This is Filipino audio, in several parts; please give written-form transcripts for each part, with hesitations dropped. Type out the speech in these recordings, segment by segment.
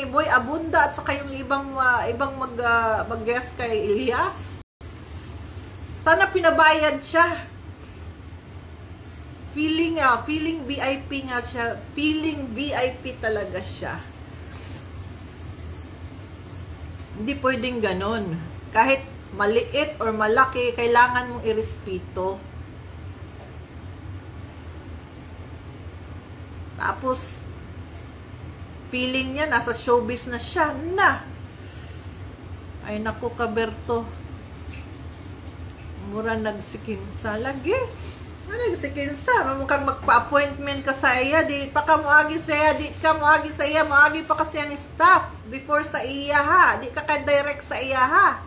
ni Boy Abunda at saka yung ibang mag-guest kay Elias. Sana pinabayad siya. Feeling VIP nga siya. Feeling VIP talaga siya. Hindi pwedeng ganon. Kahit maliit or malaki, kailangan mong irespeto. Tapos, feeling niya, nasa showbiz na siya. Na! Ay, naku, Kaberto. Mura nagsikinsa. Lagi. Nagsikinsa. Mukhang magpa-appointment ka sa iya. Di pa ka muagi sa iya. Di ka muagi sa iya. Muagi pa kasi ang staff. Before sa iya, ha. Di ka ka-direct sa iya, ha.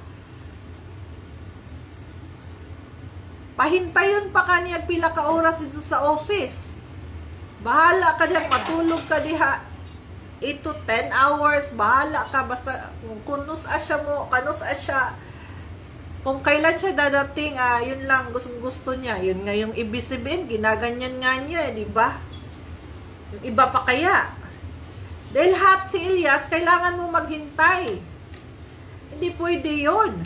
Pahintayon pa ka niya pila ka oras dito sa office. Bahala ka diyan, matulog ka diha 8 to 10 hours, bahala ka, basta kung asya mo, kanus asya, kung kailan siya dadating, yun lang, gusto niya, yun nga yung ibig sabihin, ginaganyan nga niya, di ba? Yung iba pa kaya, dahil hot si Elias, kailangan mo maghintay, hindi pwede yun.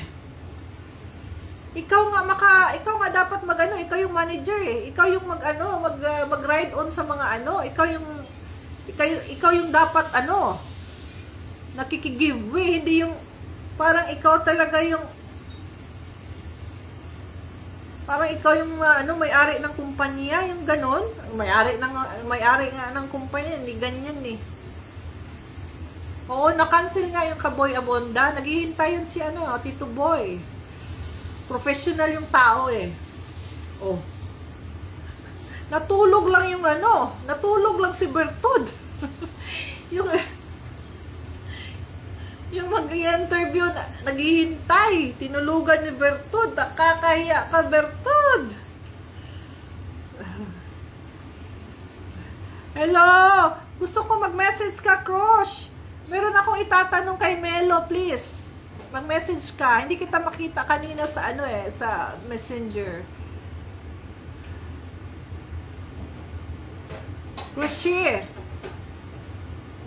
Ikaw nga dapat magano, ikaw yung manager eh. Ikaw yung mag-ride on sa mga ikaw yung dapat nakikigiveaway, hindi yung parang ikaw talaga yung may-ari ng kumpanya, yung ganon. May-ari nga ng kumpanya, hindi ganyan eh. Oo, na-cancel nga yung Kaboy Abunda. Naghihintay yun si Tito Boy. Professional yung tao eh. Oh. Natulog lang si Bertud. yung mag-i-interview, naghihintay. Tinulugan ni Bertud. Nakakahiya ka, Bertud. Hello! Gusto ko mag-message ka, Crush. Meron akong itatanong kay Melo, please. Mag-message ka. Hindi kita makita kanina sa sa Messenger. Crushi,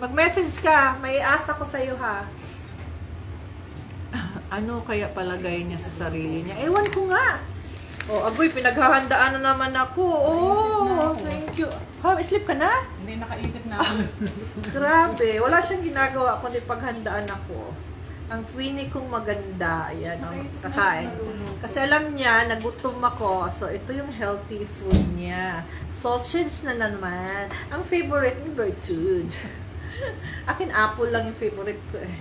mag-message ka. May asa ko sa'yo, ha. Ano kaya palagay niya sa sarili niya? Ewan ko nga. Oh, agoy, pinaghahandaan na naman ako. Oh, thank you. Sleep ka na? Hindi, nakaisip na ako. Grabe. Wala siyang ginagawa kundi paghandaan ako. Ang Queenie kong maganda, ayan, kakain. Kasi alam niya, nagutom ako. So, ito yung healthy food niya. Sausage na naman. Ang favorite ni Bertud. Akin, apple lang yung favorite ko eh.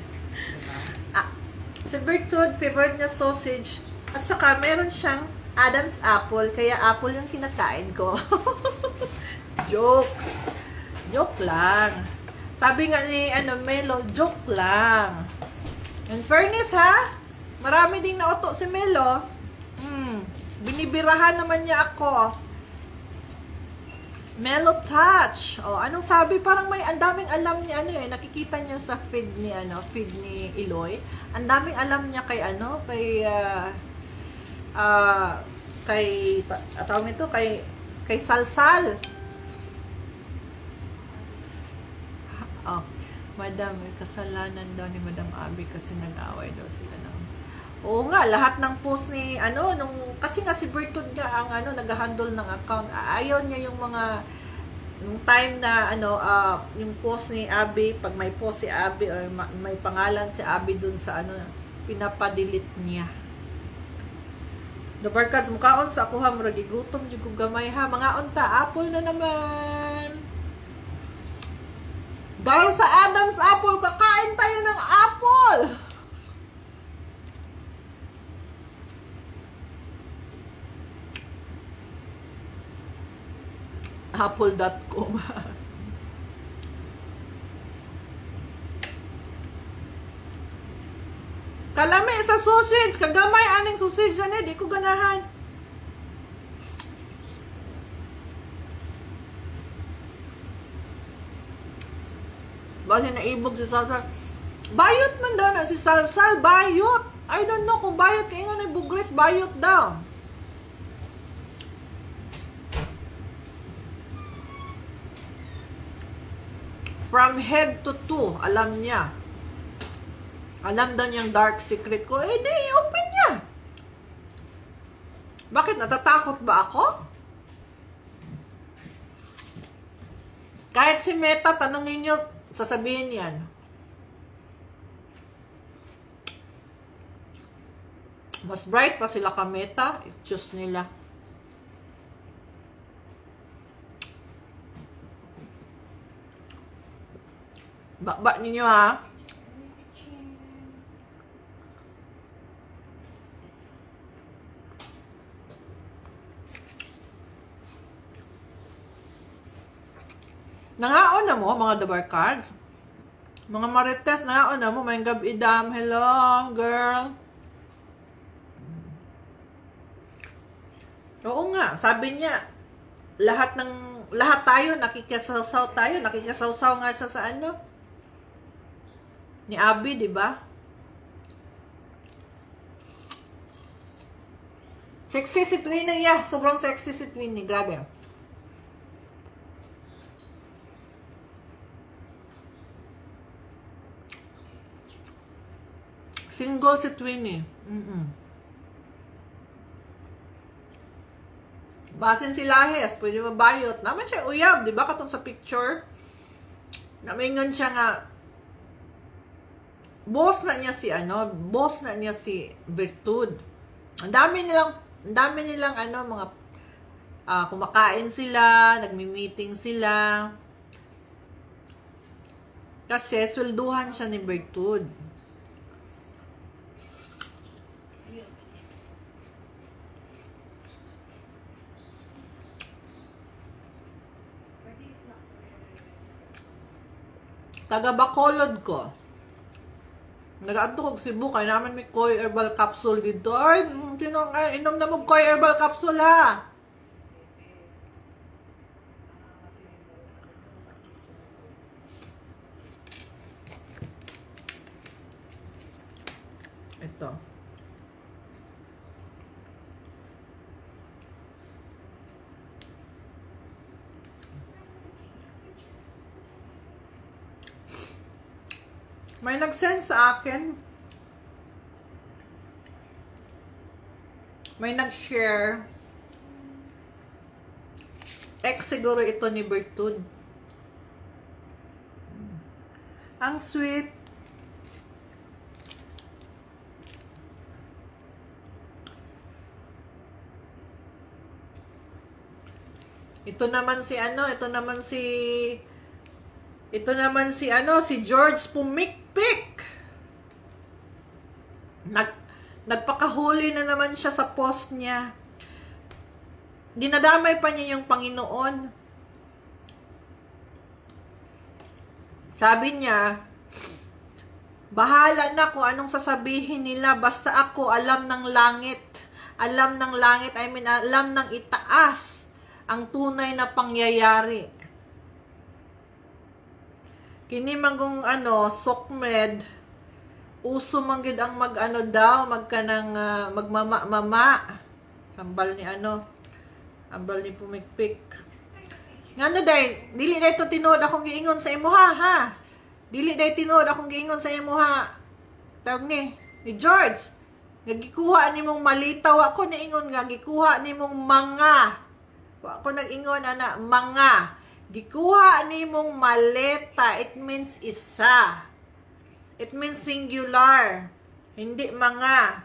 Si Bertud, favorite niya sausage. At saka, meron siyang Adam's apple. Kaya apple yung kinakain ko. Joke. Joke lang. Sabi nga ni Melo, joke lang. In fairness ha, marami ding nauto si Melo. Binibirahan naman niya ako. Melo touch. Oh, anong sabi? Parang may andaming alam niya nakikita niyo sa feed ni Eloy. Andaming alam niya kay kay Salsal. Oh. Madam, may kasalanan daw ni Madam Abby kasi nag-away daw sila ng... Oo nga, lahat ng post ni, kasi nga si Bertud nga ang, nag-handle ng account. Ayaw niya yung mga, yung time na, yung post ni Abby, pag may post si Abby, or may pangalan si Abby dun sa, pinapadelete niya. The barkads, mukhaon sa ako ha, maragigutom, jigong gamay ha, mga unta, apple na naman. Dahil sa Adam's apple, kakain tayo ng apple! Apple.com Kalami sa sausage, kagamay aning sausage di ko ganahan. Basi naibog si Salsal. Bayot man daw na si Salsal. Bayot. I don't know kung bayot. Kaya nga nabugres. Bayot daw. From head to toe, alam niya. Alam daw niyang dark secret ko. Eh, di, open niya. Bakit? Natatakot ba ako? Kahit si Meta, tanongin niyo, sasabihin yan. Mas bright pa sila ka Meta. I-choose nila. Bakba ninyo ha. Nangaon na mo, mga dabarkads. Mga marites, nangaon na mo. May gabi idam. Hello, girl. Oo nga, sabi niya, lahat tayo, nakikisawsaw tayo. Nakikisawsaw nga siya sa ano? Ni Abby, di ba? Sexy si Twinnie, yeah. Sobrang sexy si Twinnie. Grabe. Single si Twinnie. Basin si Lahes. Pwede mabayot. Naman siya uyab, di ba? Katong sa picture. Namingon siya nga, boss na niya si Bertud. Ang dami nilang ano, mga kumakain sila, nagmi-meeting sila. Kasi swelduhan siya ni Bertud. Taga Bacolod ko. Nag-aadto kog Cebu, kaya naman may Koi Herbal Capsule dito. Ay, inom na mo Koi Herbal Capsule ha. Ito. May nag-send sa akin. May nag-share. Ex siguro ito ni Bertud. Ang sweet. Ito naman si si George Pumikpik. Nagpakahuli na naman siya sa post niya. Dinadamay pa niya yung Panginoon. Sabi niya, bahala na kung anong sasabihin nila, basta ako alam ng langit. Alam ng langit, alam ng itaas ang tunay na pangyayari. Kini manggong sokmed, uso manggid ang magmama-mama. Ambal ni Pumikpik. Ngano day, dili day to tinuod akong giingon sa imo ha. Dili day tinuod akong giingon sa imo ha. Tawag ni George. Gagikuha nimong malitaw ako niingon nga gikuha nimong mga. Ako nag-ingon mga. Gikuha nimong maleta, it means isa. It means singular. Hindi mga.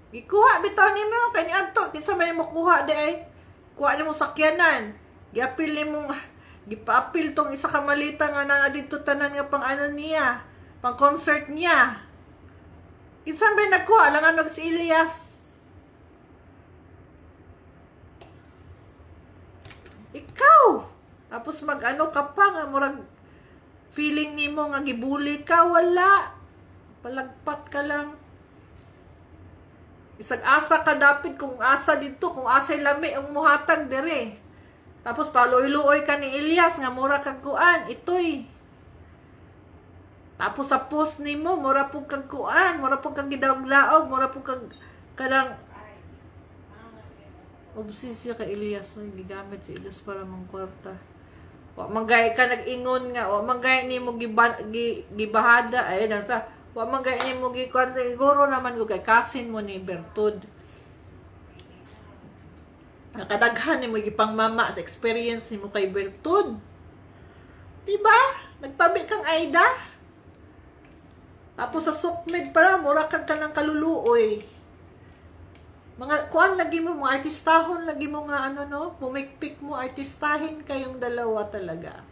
Gikuha bitaw nimo kay niadto kinsa may mo kuha di ay. Kuha nimo sakyanan. Giapil nimo gipaapil tong isa ka maleta nga na dito tanan nga pang niya, pang concert niya. Kinsa may nagkuha lang ano si Elias. Ikaw! Tapos ka pa nga, murag feeling nimo nga gibuli ka, wala. Palagpat ka lang. Isag asa ka dapit kung asa dito, kung asa lami ang muhatag dire. Tapos paluoy-luoy ka ni Elias nga mura kag kuan, itoy. Tapos sa post nimo, mura pug kag kuan, mura pug kag gidaog-daog, mura pug kag kadang obsesya ka Elias, may gigamit si Elias para mong kwarta. Wa magay ka nag-ingon nga, wa magay nimo gibahada ay nata. Wa magay nimo gikuan siguro naman ko kay kasin mo ni Bertud. Nakadaghan nimo gipangmama sa experience nimo kay Bertud. Diba? Nagtabi kang Aida. Tapos sa sukmed pala, mura kag ka ng kaluluoy. Mga kuan lagi mo, mga artistahon lagi mo nga ano no, pumikpik mo, artistahin kayong dalawa talaga.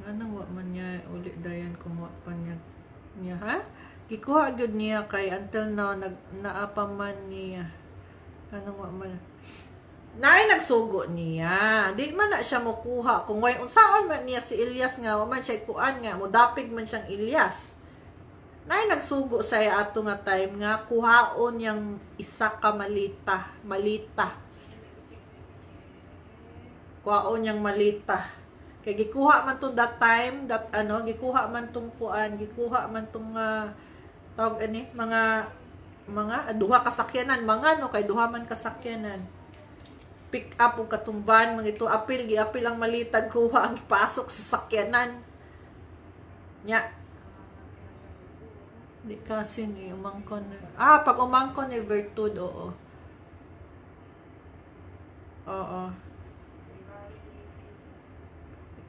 Ano wa man niya uli dayan kung wa pa niya ha? Gikuha gyud niya kay until now naapa man niya. Ano wa man Naay nagsugo niya. Di man na siya mokuha kung way unsaon man niya si Ilyas nga wa man siya kuan nga modapig man siyang Ilyas. Nay nagsugo sa ato nga time nga kuhaon yang isa ka malita. Kuhaon yang malita. Kay gikuha man to that time, that ano, gikuha man tong kuan, gikuha man tong tawag ani, mga duha kasakyanan, mga no kay duha man kasakyanan. Pick up og katumban mga ito apil ang malitag kuha ang ipasok sa sakyanan. Nya. Di kasi ni umangkon. Pag umangkon ni Bertud, oo. Oo.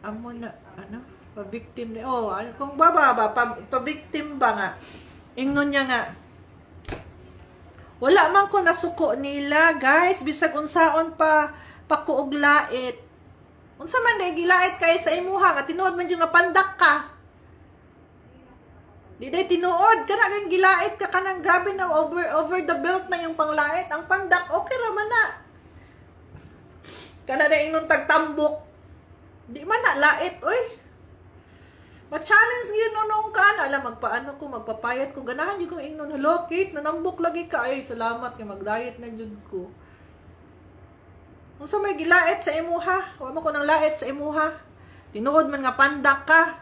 Amo na, ano? Pa-victim ni, kung bababa, pa-victim ba nga? Ingnon niya nga. Wala man ko nasuko nila, guys. Bisag unsaon pa pakuog lait. Unsa man na gilait kay sa imuha nga tinuod man jud nga pandak ka. Di day tinuod ka na kang gilait ka kanang grabe na over the belt na yung panglait. Ang pandak okay ra man na. Kana na ingon tagtambok. Di man na lait oy. Ma-challenge yun nung ka na. Alam, magpaano ko, magpapayat ko. Ganahan yun kong ingnon. Hello, Kate, nanambok lagi ka. Ay, salamat kay mag-diet na jud ko. Kung sa may gilait sa imuha, huwag mo ko ng lait sa imuha. Tinuod man nga pandak ka.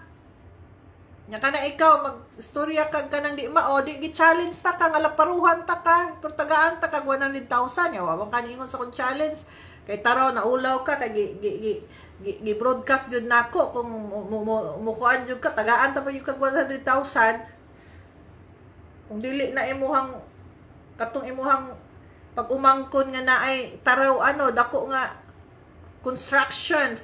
Nya ka na ikaw, mag-storya ka ng di mao, di gi-challenge ta ka, nga laparuhan ta ka, pertagaan ta ka, 100,000. Huwag ka ningon sa kong challenge. Kay taro, naulaw ka, kay gi-broadcast jud nako kung mukuan jud ka tagaan ta pa yung kag 100,000 kung dili na imuhang katong imuhang pag umangkon nga naay taraw ano dako nga construction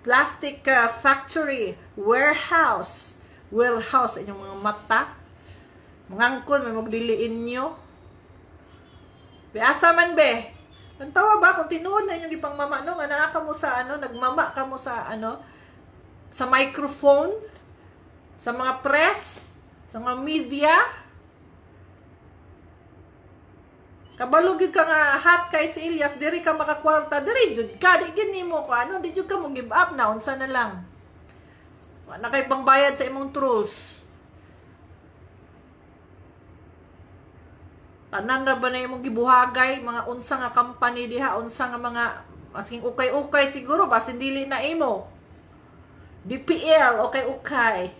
plastic factory warehouse inyong mga mata mangangkon may magdiliin nyo biasa man be. Tantawa ba kung tinuod na inyong ipangmama no nga naa ka mo sa ano nagmama ka mo sa ano sa microphone sa mga press sa mga media kabalugid ka nga hot kay si Ilyas diri ka makakwarta diri jud ka di gini mo ko ano di jud ka mo give up na unsa na lang na kay pangbayad sa imong trolls. Tanan ra ba na imong gibuhagay mga unsa nga company diha unsa nga mga asking ukay-ukay siguro basin dili na imo BPL ukay-ukay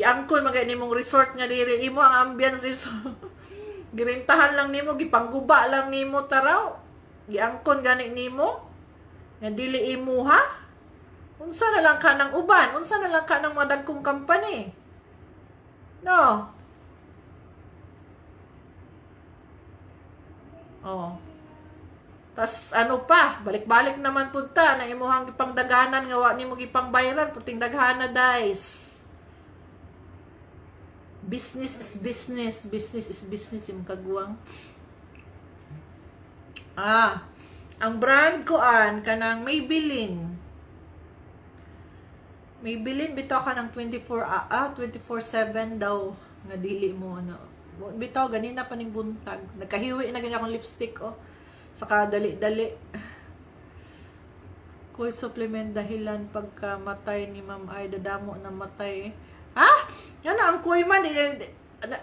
giangkon magay nimong resort nga diri imo ang ambience resort girintahan lang nimo gipangguba lang nimo taraw giangkon gani nimo nga dili imo ha unsa na lang ka ng uban unsa na lang ka ng mga dagkong company no. Oh. Tas ano pa, balik-balik naman punta na imuhang gipangdaganan nga wa nimo gipangbayaran puting daghana guys. Business is business, business is business yung kaguwang. Ang brand ko kanang Maybelline. Maybelline bitaw ka ng 24/7 daw nga dili mo ano. Bitaw ganina pa ning buntag nagkahiwi na ganyan akong lipstick saka dali-dali kuy supplement dahilan pagkamatay ni Ma'am Aida damo na matay yan ang kuy man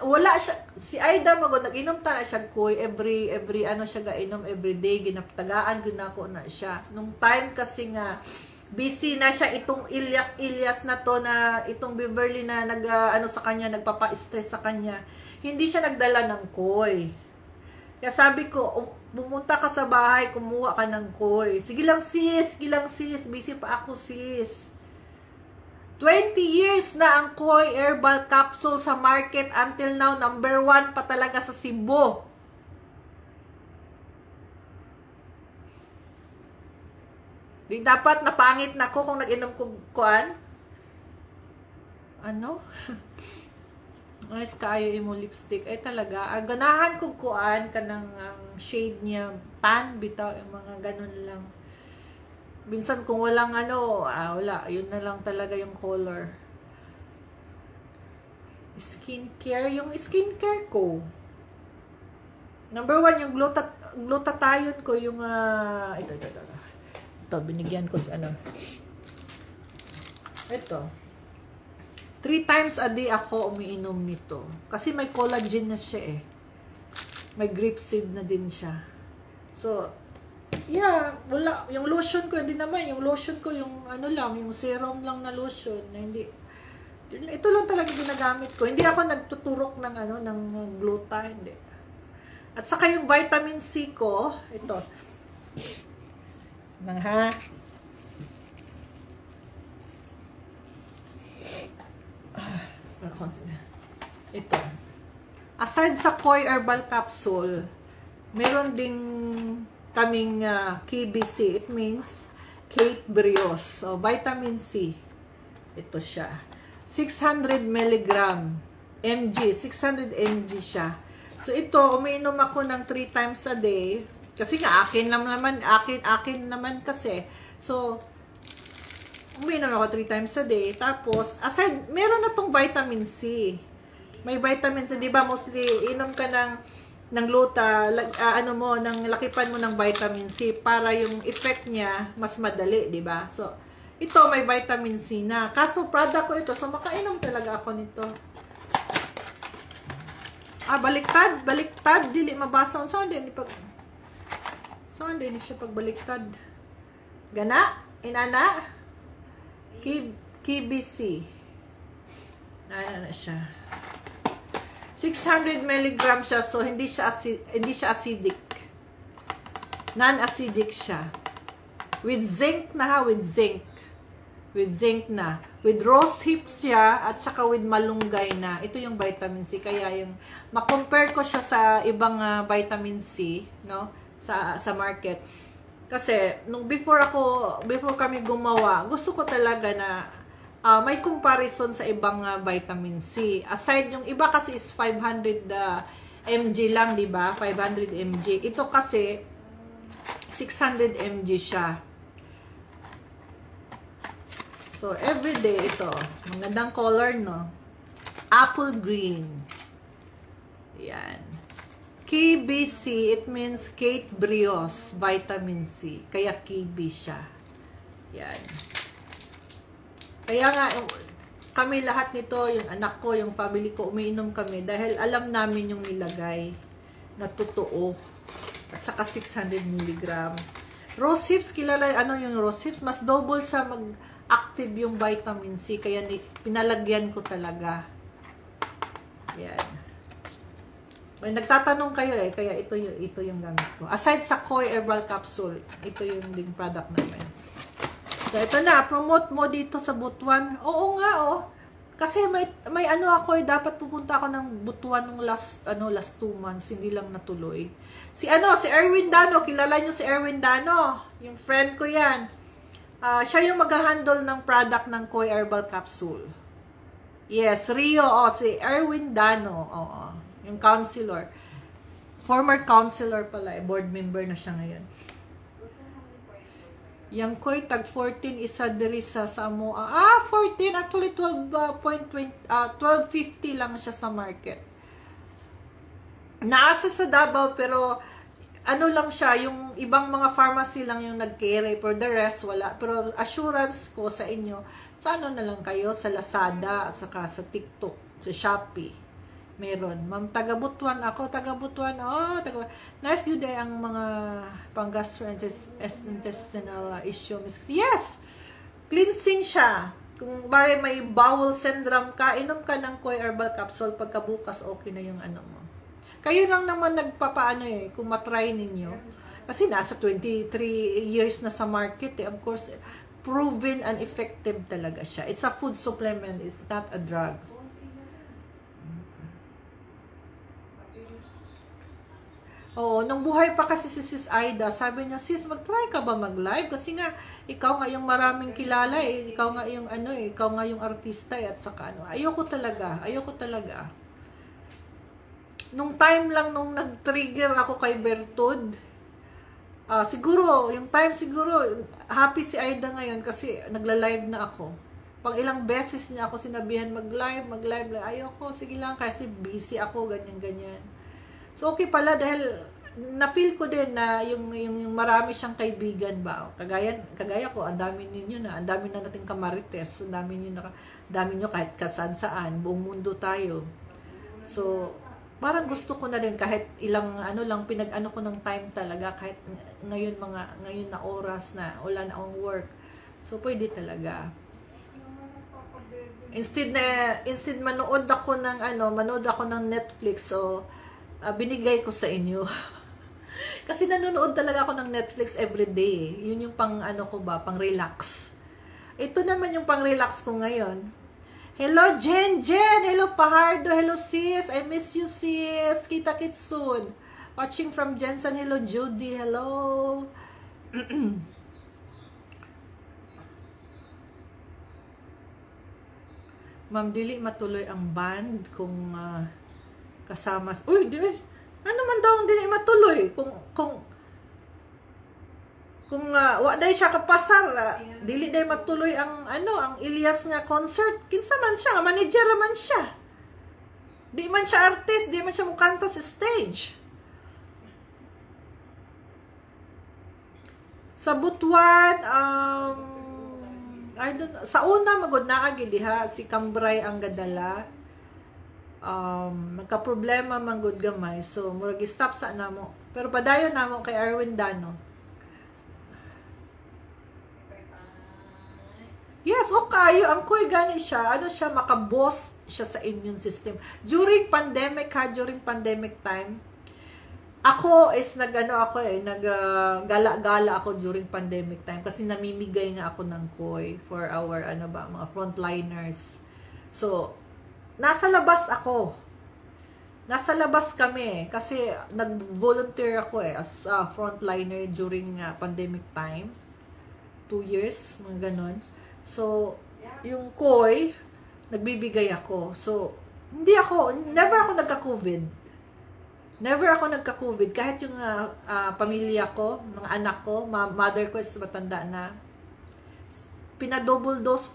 wala siya si Aida magod nag-inom ta na siya kuy every ano siya gainom every day ginaptagaan gud nako na siya nung time kasi nga busy na siya itong Ilyas na to na itong Beverly na ano sa kanya nagpapa-stress sa kanya. Hindi siya nagdala ng koy. Kaya sabi ko, pumunta ka sa bahay, kumuha ka ng koi. Sige lang sis, busy pa ako sis. 20 years na ang koi herbal capsule sa market until now, number 1 pa talaga sa Cebu. Di dapat napangit na ko kung nag-inom ko kuan. Ano? Nice kayo imo lipstick. Ay talaga, ganahan ko kuan kanang shade niya tan bitaw, yung mga ganun lang. Minsan kung walang wala, yun na lang talaga yung color. Skincare, yung skincare ko. Number 1, yung glutathione ko, yung ito, binigyan ko sa ito. 3 times a day ako umiinom nito. Kasi may collagen na siya eh. May grapeseed na din siya. So, yeah, wala. Yung lotion ko, hindi naman. Yung lotion ko, yung yung serum lang na lotion. Na hindi. Ito lang talaga ginagamit ko. Hindi ako nagtuturok ng ng gluta, hindi. At saka yung vitamin C ko, ito. Ito. Aside sa koi herbal capsule, meron ding kaming KBC. It means Kate Brios. So, vitamin C. Ito siya. 600 mg mg. 600 mg siya. So, ito, umiinom ako ng 3 times a day. Kasi nga, akin naman kasi. So, umiinom ako 3 times a day. Tapos, aside, meron na tong vitamin C. May vitamin C, di ba? Mostly, inom ka ng luta, ng lakipan mo ng vitamin C para yung effect niya mas madali, di ba? So, ito may vitamin C na. Kaso, product ko ito. So, makainom talaga ako nito. Baliktad. Dili mabasa. Saan din siya pagbaliktad? Gana? Inana? KBC. Na siya. 600 mg siya, so hindi siya acidic. Non-acidic siya. With zinc na ha, with zinc na. With rose hips siya, at saka with malunggay na. Ito yung vitamin C. Kaya yung, ma-compare ko siya sa ibang vitamin C, no? Sa market. Kasi, before kami gumawa, gusto ko talaga na may comparison sa ibang vitamin C. Aside, yung iba kasi is 500 mg lang, di ba? 500 mg. Ito kasi, 600 mg siya. So, everyday ito. Magandang color, no? Apple green. Yan. KBC, it means Kate Brios, vitamin C. Kaya KB siya. Yan. Kaya nga, kami lahat nito, yung anak ko, yung family ko, umiinom kami dahil alam namin yung nilagay na totoo. At saka 600 mg. Rose hips, kilala, yung rose hips? Mas double siya mag-active yung vitamin C. Kaya pinalagyan ko talaga. Yan. May nagtatanong kayo kaya ito yung gamit ko. Aside sa koi herbal capsule, ito yung ding product namin. So, ito na, promote mo dito sa Butuan. Oo nga, Kasi may ako dapat pupunta ako ng Butuan nung last 2 months, hindi lang natuloy. Si Erwin Dano, kilala niyo si Erwin Dano? Yung friend ko 'yan. Siya yung mag-handle ng product ng Koi Herbal Capsule. Yes, Rio, si Erwin Dano, yung counselor. Former counselor pala, board member na siya ngayon. Yang Koi tag 14 isa diri sa Samoa. 14 actually 12.50 lang siya sa market. Naasa sa Davao pero lang siya, yung ibang mga pharmacy lang yung nag-carry, for the rest wala. Pero assurance ko sa inyo, sa na lang kayo sa Lazada at saka sa TikTok, sa Shopee. Meron. Ma'am, taga-Butuan ako. Taga-Butuan. Nice yun ang mga pang-gastrointestinal issue. Yes! Cleansing siya. Kung may bowel syndrome ka, inom ka ng Koi Herbal Capsule. Pagkabukas, okay na yung mo. Kayo lang naman nagpapaano eh, kung matry ninyo. Kasi nasa 23 years na sa market eh. Of course, proven and effective talaga siya. It's a food supplement, it's not a drug. Oo, nung buhay pa kasi si Sis Aida, sabi niya, sis, mag-try ka ba mag-live? Kasi nga, ikaw nga yung maraming kilala eh. Ikaw nga yung ano eh, ikaw nga yung artista eh, at saka ano. Ayoko talaga. Nung time lang nung nag-trigger ako kay Bertud, siguro, yung time siguro, happy si Aida ngayon kasi nagla-live na ako. Pang ilang beses niya ako sinabihan mag-live. Ayoko, sige lang kasi busy ako, ganyan. So, okay pala dahil na-feel ko din na yung marami siyang kaibigan ba. Kagaya ko, ang dami ninyo na, ang dami na nating kamarites, ang dami nyo kahit kasan-saan, buong mundo tayo. So, parang gusto ko na din kahit ilang ano lang pinag-ano ko ng time talaga kahit ngayon na oras na wala na akong work. So, pwede talaga. Instead manood ako ng Netflix, so binigay ko sa inyo. Kasi nanonood talaga ako ng Netflix everyday. Yun yung pang pang relax. Ito naman yung pang relax ko ngayon. Hello Jen! Hello Pahardo! Hello sis! I miss you sis! Kita-kits soon! Watching from Jensen. Hello Judy! Hello! Ma'am, dili matuloy ang band kung kasama. Uy, di ba? Ano man daw ang dili matuloy? Kung wa day siya kapasar, dili day matuloy ang ang Elias nga concert. Kinsa man siya, manager man siya. Di man siya artist, di man siya mukanta sa stage. Sa Butuan, I don't know. Sa una magod na diha si Cambray ang gadala. Magka-problema manggod gamay. So murag stop sa namo. Pero padayon namo kay Erwin Dano. Yes, okay. Ang koy gani siya. Ano siya, makaboss siya sa immune system. During pandemic time, ako is naggala-gala ako during pandemic time kasi namimigay nga ako ng koy for our mga frontliners. So, nasa labas ako. Nasa labas kami kasi nag-volunteer ako as a frontliner during pandemic time. 2 years, mga ganon. So, yung koy, nagbibigay ako. So, never ako nagka-COVID. Kahit yung pamilya ko, mga anak ko, mother ko is matanda na. Pinadouble dose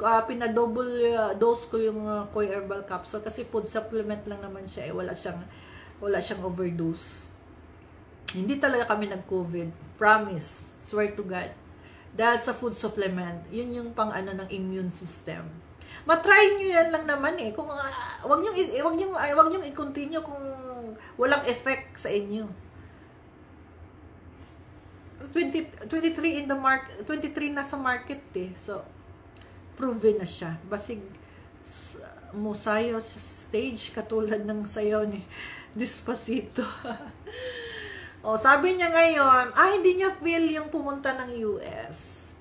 ko yung Koy Herbal Capsule kasi food supplement lang naman siya. Wala siyang overdose. Hindi talaga kami nag-COVID. Promise. Swear to God. Dahil sa food supplement, yun yung pang ng immune system. Matry nyo yan lang naman eh. Kung wag nyo i-continue kung walang effect sa inyo. 23 in the market, 23 na sa market eh. So proven na siya. Basig mo sayo sa stage katulad ng sayo ni Despacito. O, sabi niya ngayon, hindi niya feel yung pumunta ng US.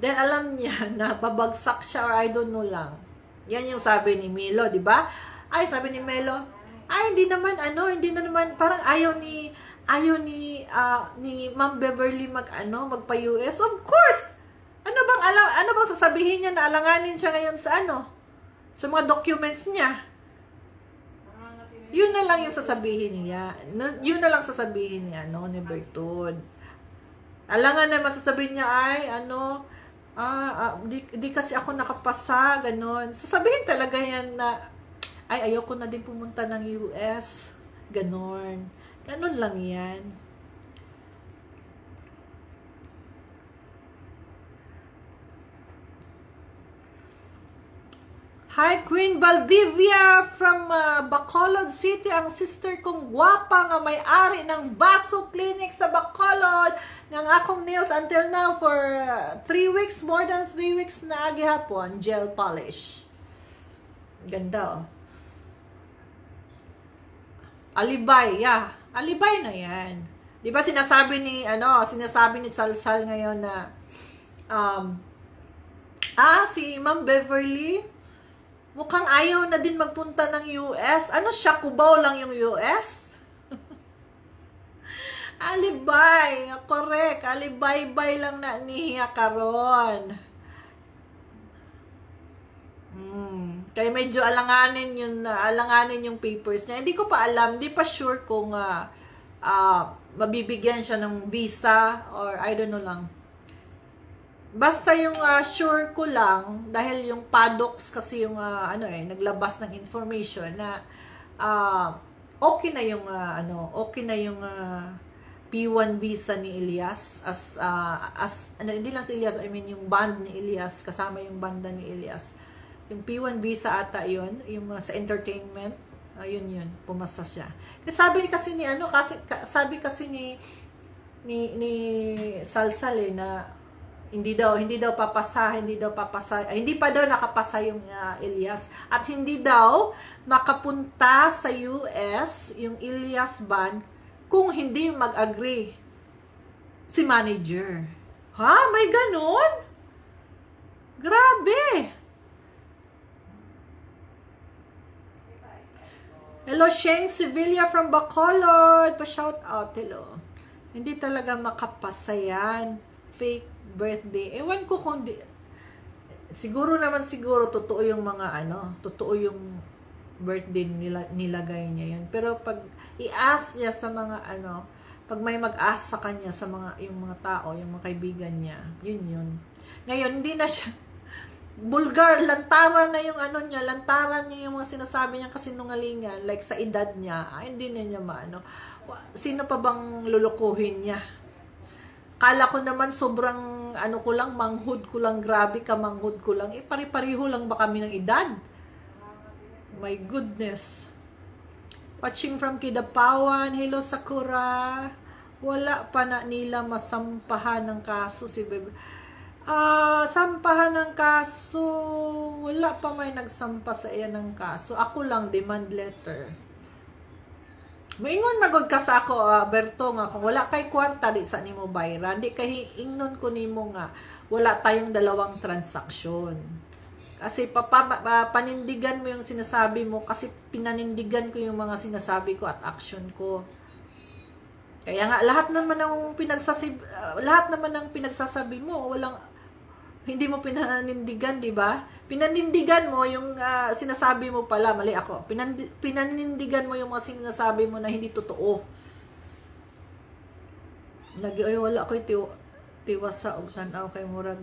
Then, alam niya na babagsak siya or I don't know lang. Yan yung sabi ni Milo, di ba? Sabi ni Milo, hindi naman, parang ayaw ni Ma'am Beverly magpa-US. Of course! Ano bang sasabihin niya na alanganin siya ngayon sa sa mga documents niya? Yun na lang yung sasabihin niya. Ni Bertud. Alangan naman sasabihin niya, di kasi ako nakapasa, ganon. Sasabihin talaga yan na, ayoko na din pumunta ng US, ganon. Ganon lang yan. Hi, Queen Valdivia from Bacolod City. Ang sister kong gwapa nga may-ari ng Baso Clinic sa Bacolod. Ng akong nails until now for 3 weeks, more than 3 weeks na agihapon. Gel polish. Ganda oh. Alibay, yeah. Alibay na yan. Di ba sinasabi ni Salsal ngayon na, si Ma'am Beverly, mukhang ayaw na din magpunta ng US. Ano siya, Cubao lang yung US? Alibay, correct. Alibay-bay lang na niya karon. Kaya medyo alanganin yung papers niya. Hindi ko pa alam, hindi pa sure kung mabibigyan siya ng visa or I don't know lang. Basta yung sure ko lang, dahil yung Paddocks kasi yung naglabas ng information na okay na yung P1 visa ni Elias hindi lang si Elias, I mean yung band ni Elias, kasama yung banda ni Elias. Yung P1 visa ata yun, yung sa entertainment, yun, pumasa siya. Sabi kasi ni Salsal na hindi pa daw nakapasa yung Elias, at hindi daw makapunta sa US yung Elias band kung hindi mag-agree si manager. Ha? May ganon? Grabe! Hello, Shane Sevilla from Bacolod. Pa-shout out, hello. Hindi talaga makapasa yan. Fake birthday. Ewan ko kung siguro totoo yung totoo yung birthday nilagay niya yan. Pero pag i-ask niya sa mga pag may mag-ask sa kanya sa yung mga tao, yung mga kaibigan niya, yun. Ngayon, hindi na siya bulgar, lantaran na yung lantaran niya yung mga sinasabi niya kasinungalingan, like sa edad niya, hindi na niya sino pa bang lulukuhin niya? Kala ko naman sobrang manghud ko lang, grabe ka, manghud ko lang, pari-pariho lang ba kami ng edad? My goodness. Watching from Kidapawan, hello Sakura, wala pa na nila masampahan ng kaso si Bebe. Sampahan ng kaso, wala pa may nagsampa sa iya ng kaso. Ako lang, demand letter. Maingon magod ka sa ako, Berto, nga, kung wala kay kwarta, di sa nimo bayran, di kay ingnon ko nimo nga, wala tayong dalawang transaksyon. Kasi panindigan mo yung sinasabi mo, kasi pinanindigan ko yung mga sinasabi ko at action ko. Kaya nga, lahat naman ng pinagsasabi mo, hindi mo pinanindigan, di ba? Pinanindigan mo yung sinasabi mo pala, mali ako. Pinanindigan mo yung mga sinasabi mo na hindi totoo. Wala ko tiwasa og tanaw kay murag.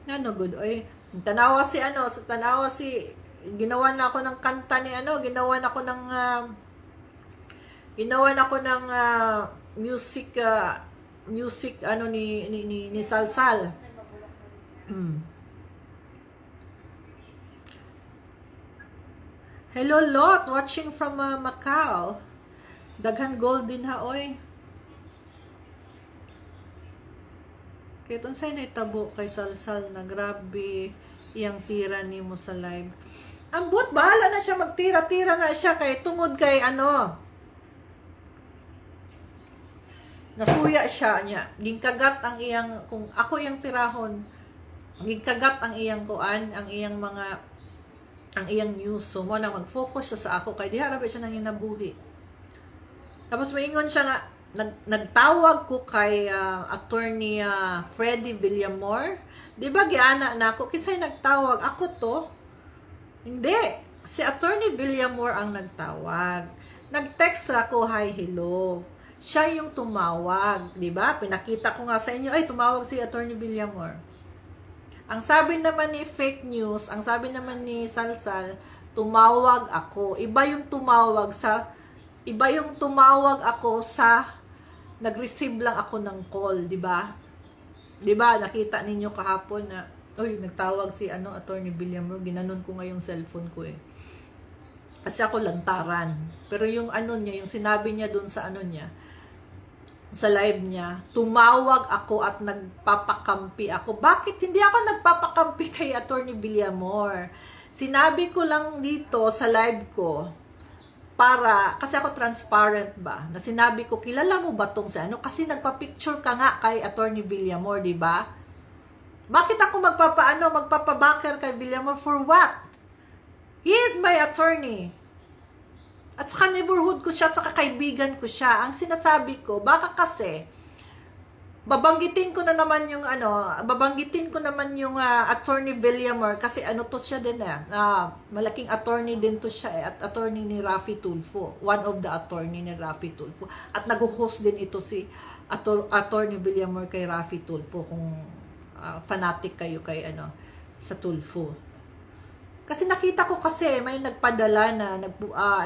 Ngano good oy. Tanawa si ginawa na ako ng kanta ni ginawa na ako ng music ni Salsal. Hello Lot, watching from Macau. Daghan gold din ha oy. Kaya itong sa'yo na itabo kay Salsal na grabe iyang tira ni mo sa live. Ang but, bahala na siya, magtira-tira na siya kay tungod kay nasuya siya niya. Gingkagat ang iyang, kung ako iyang tirahon, gingkagat ang iyang ang iyang news. So, mo na mag-focus siya sa ako kay di harap siya nang inabuhi. Tapos maingon siya nga, nagtawag ko kay attorney Freddy Villamor. Di ba giana na ako? Kinsay nagtawag? Ako to? Hindi. Si attorney Villamor ang nagtawag. Nag-text ako, hi, hello. Siya yung tumawag. Di ba? Pinakita ko nga sa inyo, ay, tumawag si attorney Villamor. Ang sabi naman ni fake news, ang sabi naman ni Salsal, tumawag ako. Iba yung tumawag ako sa nag-receive lang ako ng call, di ba? Di ba? Nakita ninyo kahapon na, nagtawag si attorney Villamor, ginanon ko nga yung cellphone ko eh. Kasi ako lantaran. Pero yung niya, yung sinabi niya dun sa sa live niya, tumawag ako at nagpapakampi ako. Bakit hindi ako nagpapakampi kay attorney Villamor? Sinabi ko lang dito sa live ko, para, kasi ako transparent ba, na sinabi ko, kilala mo ba tong si ano? Kasi nagpa-picture ka nga kay Attorney Villamor, di ba? Bakit ako magpapabacker kay Villamor for what? He is my attorney. At saka neighborhood ko siya, at saka kaibigan ko siya. Ang sinasabi ko, baka kasi, babanggitin ko naman yung Attorney Villamor kasi to siya din malaking attorney din to siya at attorney ni Raffy Tulfo, one of the attorney ni Raffy Tulfo, at nag-host din ito si Attorney Villamor kay Raffy Tulfo kung fanatic kayo kay sa Tulfo. Kasi nakita ko kasi may nagpadala na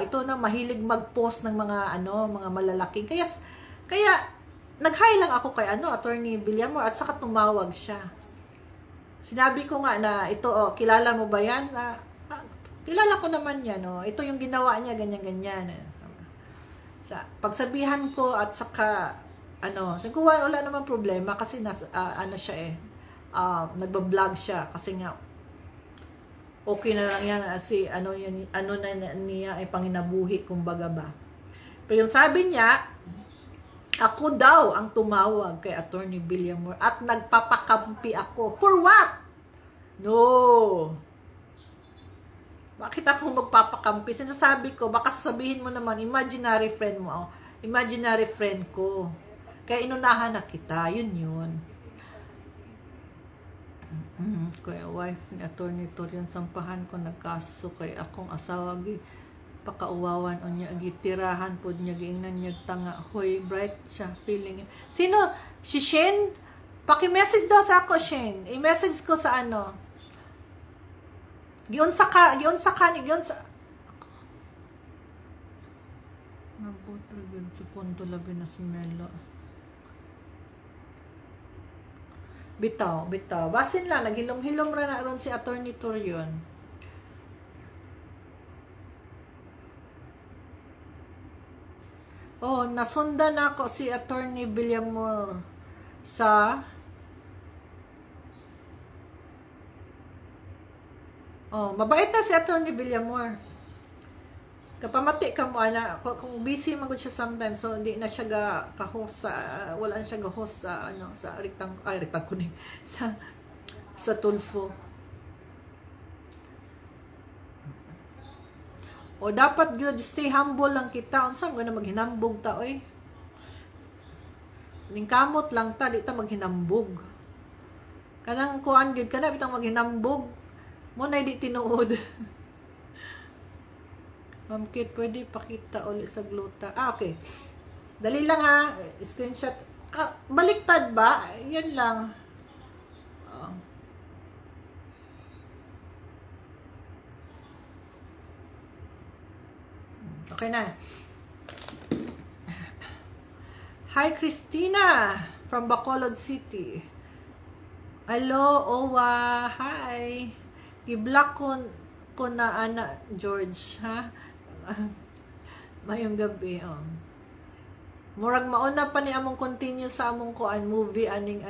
ito na mahilig mag-post ng mga mga malalaking kaya nag-hi lang ako kay Attorney Villamor at saka tumawag siya. Sinabi ko nga na ito, kilala mo ba yan? Kilala ko naman yan, ito yung ginawa niya, ganyan-ganyan. Pagsabihan ko at saka, sabi ko, wala naman problema kasi siya nagbablog siya kasi nga, okay na lang yan, kasi niya ay panginabuhi, kumbaga ba. Pero yung sabi niya, ako daw ang tumawag kay Attorney Villamor at nagpapakampi ako. For what? No. Bakit ako magpapakampi? Sinasabi ko, baka sabihin mo naman, imaginary friend mo. Imaginary friend ko. Kaya inunahan na kita. Yun. Kaya wife ni Attorney Torian, sampahan ko nagkaso kay akong asawa. Pakauwawan o niya agitirahan po niya giingnan niya tanga hoy bright siya feeling. Sino? Si Shane? Paki-message daw sa ako, Shane. I-message ko sa giyon sa nabutol yun sa punto labi na sumelo. Bitaw. Basin lang, naghilom-hilom ra na ron si Attorney Torian. Nasundan ako si Attorney Villamor sa mabait na si Attorney Villamor. Kapamati ka mo, kung busy magod siya sometimes, so hindi na siya ka-host wala na siya ga-host sa Rectang Kuning, sa Tulfo. Dapat good, stay humble lang kita. Unsang gana maghinambog ta, oy. Ning kamot lang ta, di ta maghinambog. Kanang kuan gid kana bitang maghinambog. Mo na di tinuod. Ma'am Kit, pwede pakita ulit sa gluta. Okay. Dali lang ha. Screenshot. Baliktad ba? Yan lang. Okay na. Hi, Christina from Bacolod City. Hello, Owa. Hi. I-block ko na George, ha? Mayong gabi, Murag mauna pa ni among continue sa among movie aning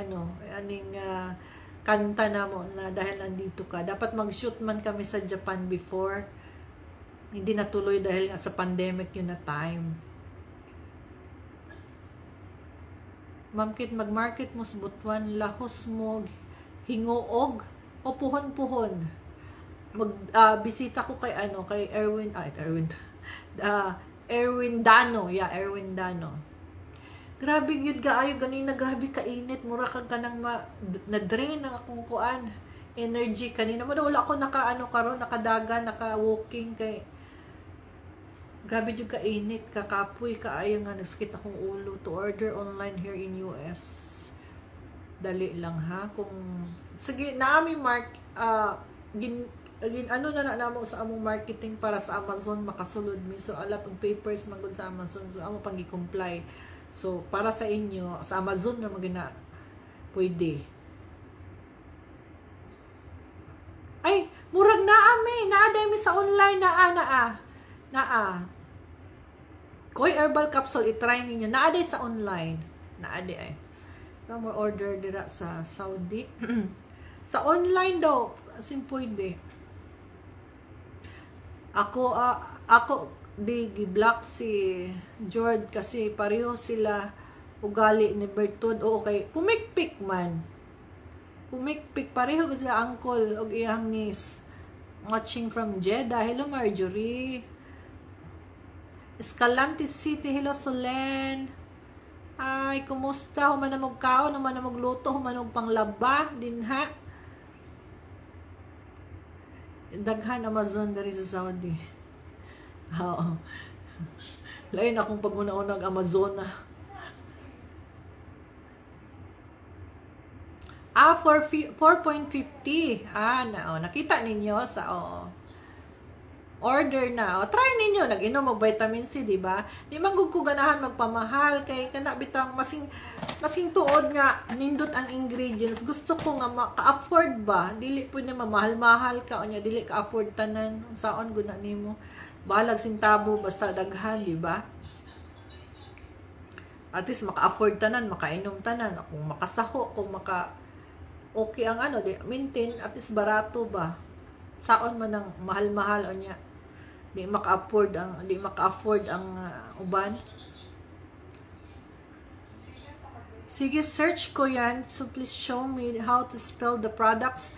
kanta na mo na dahil nandito ka. Dapat mag-shoot man kami sa Japan before. Hindi natuloy dahil sa pandemic yun na time. Ma'am Kit, mag-market mo sa Butuan, lahos mo, hingoog, o puhon-puhon. Bisita ko kay Erwin Dano. Yeah, Erwin Dano. Grabe yun kaayo, ganina, grabe kainit. Mura kang kanang na-drain ang akong kuan. Energy kanina. Wala ako nakadaga, naka-walking kay grabe yung kainit, kakapoy, kaayo nga, nagsakit akong ulo to order online here in US. Dali lang ha. Sige, naami na mo sa among marketing para sa Amazon, makasulod mi. So, a lot of papers magod sa Amazon. So, amo pang i-comply. So, para sa inyo, sa Amazon na magina, pwede. Ay, murag naaday mi sa online Koi herbal capsule, i-try ninyo. Naaday sa online. Naaday ay. More order dira sa Saudi. Sa online daw, as in pwede. di gi-block si Jord kasi pareho sila ugali ni Bertud. O okay, pumikpik man. Pumikpik pareho sila uncle og iyang niece. Watching from Jeddah. Hello Marjorie. Escalante City. Hello Solen. Ay, kumusta? Humanamog kaon, humanamog luto, humanamog panglaba din ha. Daghan Amazon dari sa Saudi. Oo. Lain akong pag-una-unag Amazona. 4.50. Nakita ninyo sa order na. Try ninyo, nag-inom og vitamin C, di ba? Di man gud ko ganahan magpamahal kay kana bitang masing tuod nga nindot ang ingredients. Gusto ko nga maka-afford ba? Dili pud na mamahal-mahal ka unya, dili ka afford tanan. Unsaon gud na nimo? Balag sintabo basta daghan, di ba? At least maka-afford tanan, makainom tanan, kung makasaho, kung okay ang di maintain, at least barato ba? Saon man ang mahal-mahal o niya. Di maka-afford ang uban. Sige, search ko yan. So please show me how to spell the products.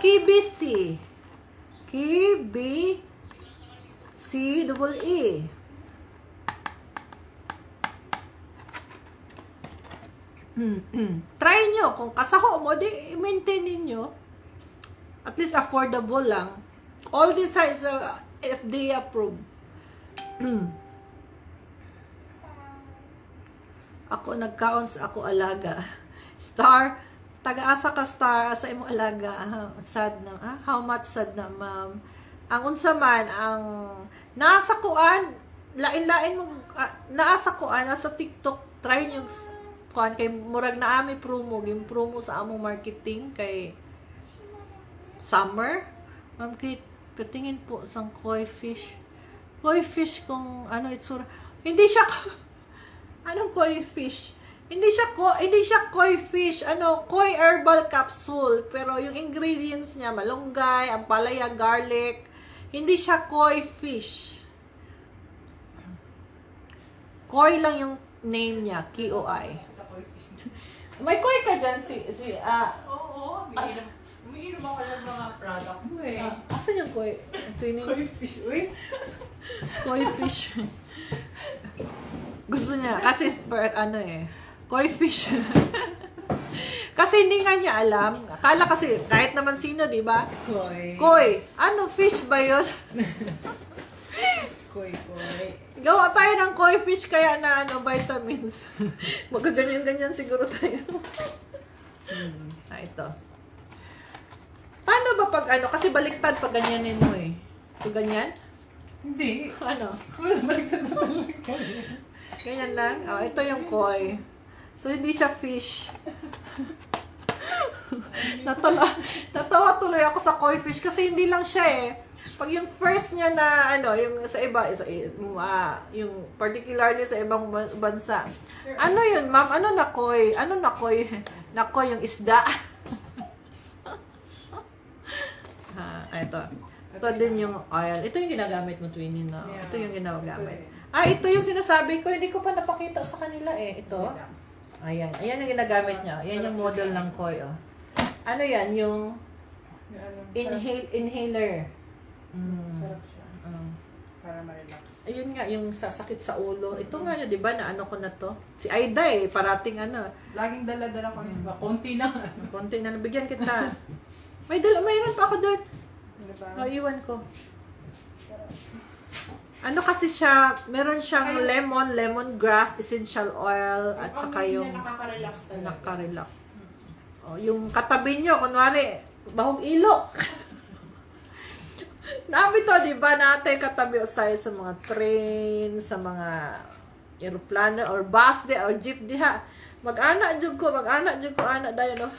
KBC. KBCEE. Try nyo. Kung kasaho mo, di maintain ninyo. At least affordable lang. All these sites are FDA approved. Ako nagkaon sa ako alaga. Star, taga-asa ka star sa imong alaga. Sad na. How much sad na, ma'am? Ang unsa man, ang nasa kuan, lain-lain mo, nasa kuan, nasa TikTok, try nyo kuan kay murag na ami promo, yung promo sa among marketing kay summer. Ma'am Kate, patingin po sang koi fish. Koi fish kung ano itsura. Hindi siya anong koi fish? Hindi siya koi fish. Koi herbal capsule. Pero yung ingredients niya, malunggay, ampalaya, garlic. Hindi siya koi fish. Koi lang yung name niya, KOI. May koi ka dyan Oo, umiinom ako ng mga product mo eh. Asan yung koi? Koi fish, uy. Koi fish. Gusto niya, kasi koi fish. Kasi hindi nga niya alam. Akala kasi, kahit naman sino, di ba? Koi. Ano, fish ba yun? Koi. Gawa tayo ng koi fish kaya na vitamins. Magaganyan-ganyan siguro tayo. Ito. Paano ba pag kasi baliktad pag ganyanin mo eh. So, ganyan? Hindi. Ano? Baliktad na baliktad. Ganyan lang? Ito yung koi. So, hindi siya fish. Natawa tuloy ako sa koi fish kasi hindi lang siya eh. Pag yung first niya na yung sa iba yung particularly sa ibang bansa. Ano yun, ma'am? Ano na koi? Nakoy yung isda. Ito. Ito din yung oil. Ito yung ginagamit mo, Twinnie, no? Yeah. Ito yung ginagamit. Ito yung sinasabi ko. Hindi ko pa napakita sa kanila eh. Ito. Ayan. Ayan yung ginagamit niya. Ayan yung model ng koi, oh. Ano yan? Yung inhaler. Sarap siya. Para ma-relax. Ayun nga, yung sasakit sa ulo. Ito nga yun, di ba, na ko na to? Si Aida eh, parating Laging dala-dala ko yun. Konti na. Konti na, nabigyan kita. Mayroon pa ako doon. Iwan ko. Kasi siya, meron siyang lemongrass, essential oil, at saka yung nakaka-relax talaga. Nakaka-relax. Yung katabi nyo, kunwari, bahog ilok. Nabi to, di ba, natin katabi usay sa mga train, sa mga aeroplano, or bus di, or jeep di ha. Mag-ana jud ko, ana dayon, no?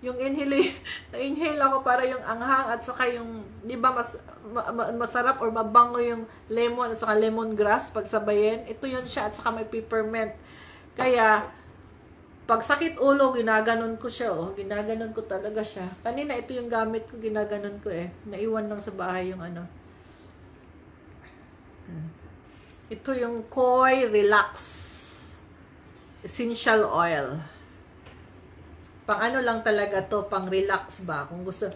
Yung na-inhale ako para yung anghang at saka yung, di ba, masarap or mabango yung lemon at saka lemongrass pagsabayin. Ito yun siya at saka may peppermint. Kaya, pag sakit ulo, ginaganon ko siya, Ginaganon ko talaga siya. Kanina, ito yung gamit ko, ginaganon ko eh. Naiwan lang sa bahay yung Ito yung Koi Relax Essential Oil. Pang ano lang talaga to, pang relax ba? Kung gusto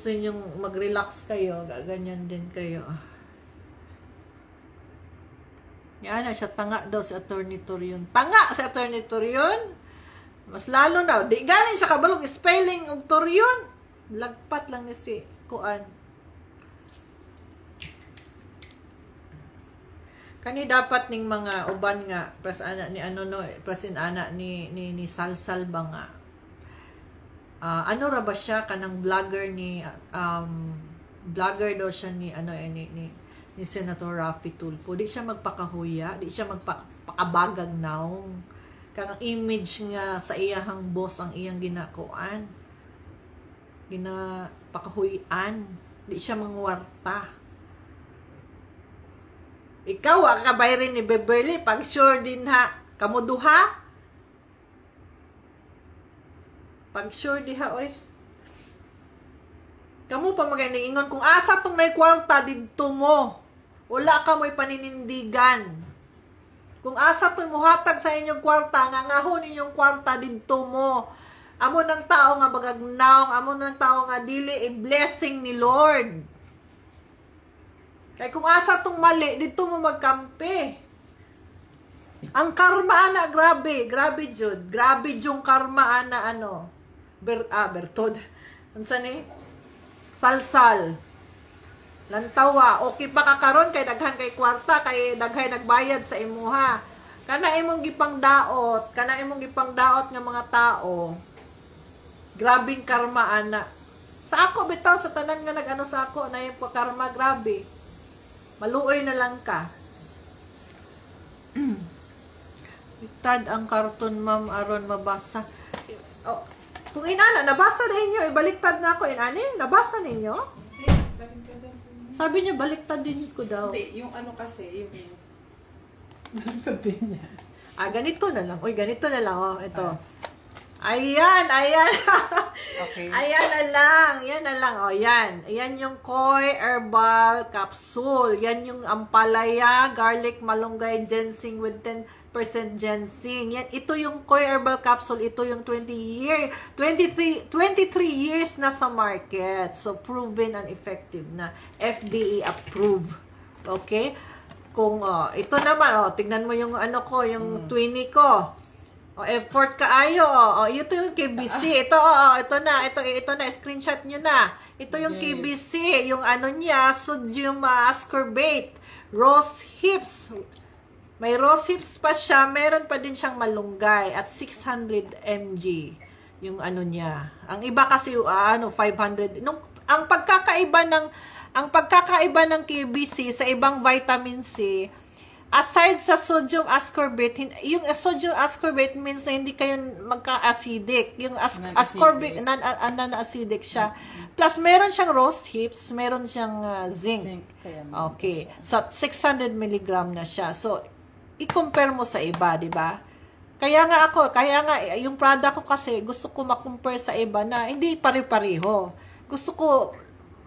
niyo mag-relax kayo, ganyan din kayo. Yan na siya, tanga daw si Attorney Torion. Tanga si Attorney Torion. Mas lalo na, di galing siya kabalog spelling og Torion. Lagpat lang ni si Kuan. Kani dapat ning mga uban nga pres ana ni ano no, presin ana ni Salsal ba nga. Ano ra ba siya kanang vlogger ni vlogger daw siya ni ano ni Senator Raffy Tulfo. Di siya magpakahuya, di siya magpakabagag naong. Kanang image nga sa iyahang boss ang iyang ginakuan. Ginapakahuyan. Di siya mangwarta. Ikaw, akabay rin ni Beverly, pag sure din ha, kamuduha? Pag sure di ha, oy. Kamu pa maganingon, kung asa tong may kwarta, dito mo. Wala ka mo'y paninindigan. Kung asa tong muhatag sa inyong kwarta, ngangahon inyong kwarta, dito mo. Amo ng tao nga bagagnaong, amo ng tao nga dili, blessing ni Lord. Kaya kung asa tong mali, dito mo magkampi. Ang karma ana, grabe jud. Grabe yung karma ana, ano. Bertod. Ansa ni? Salsal. Lantawa. Okay pa kakaron kay daghan kay kwarta, kay daghay nagbayad sa imuha. Kana imong gipang daot nga mga tao. Grabing karma ana. Sa ako bitaw, sa tanan nga nag-ano sa ako, na yung karma, grabe. Maluoy na lang ka. Itad ang karton, ma'am, aron mabasa. Oh, kung inana, nabasa na inyo, ibaliktad na ako. Inani, nabasa ninyo? Sabi niya, baliktad din ko daw. Hindi, yung ano kasi, yung... Baliktad din niya. Ganito na lang. Uy, ganito na lang, oh. Ito. Ayan. Okay. Ayan na lang, oh, yan. Ayan yung Koi Herbal Capsule. Yan yung ampalaya, garlic, malunggay, ginseng with 10% ginseng. Yan, ito yung Koi Herbal Capsule. Ito yung 23 years na sa market. So, proven and effective na. FDA approved. Okay? Kung, ito naman, tignan mo yung ano ko, yung Twinnie ko. Effort kaayo. Ito yung KBC. Ito na, screenshot nyo na. Ito yung KBC, yung ano niya, sodium ascorbate, rose hips. May rose hips pa siya, meron pa din siyang malunggay at 600 mg yung ano niya. Ang iba kasi 500. Ang pagkakaiba ng KBC sa ibang vitamin C, aside sa sodium ascorbate, yung sodium ascorbate means na hindi kayo magka-acidic. Yung ascorbate, non-acidic siya. Plus, meron siyang rose hips, meron siyang zinc. Okay. So, 600 mg na siya. So, i-compare mo sa iba, di ba? Kaya nga, yung product ko kasi, gusto ko ma-compare sa iba na hindi pare-pareho. Gusto ko,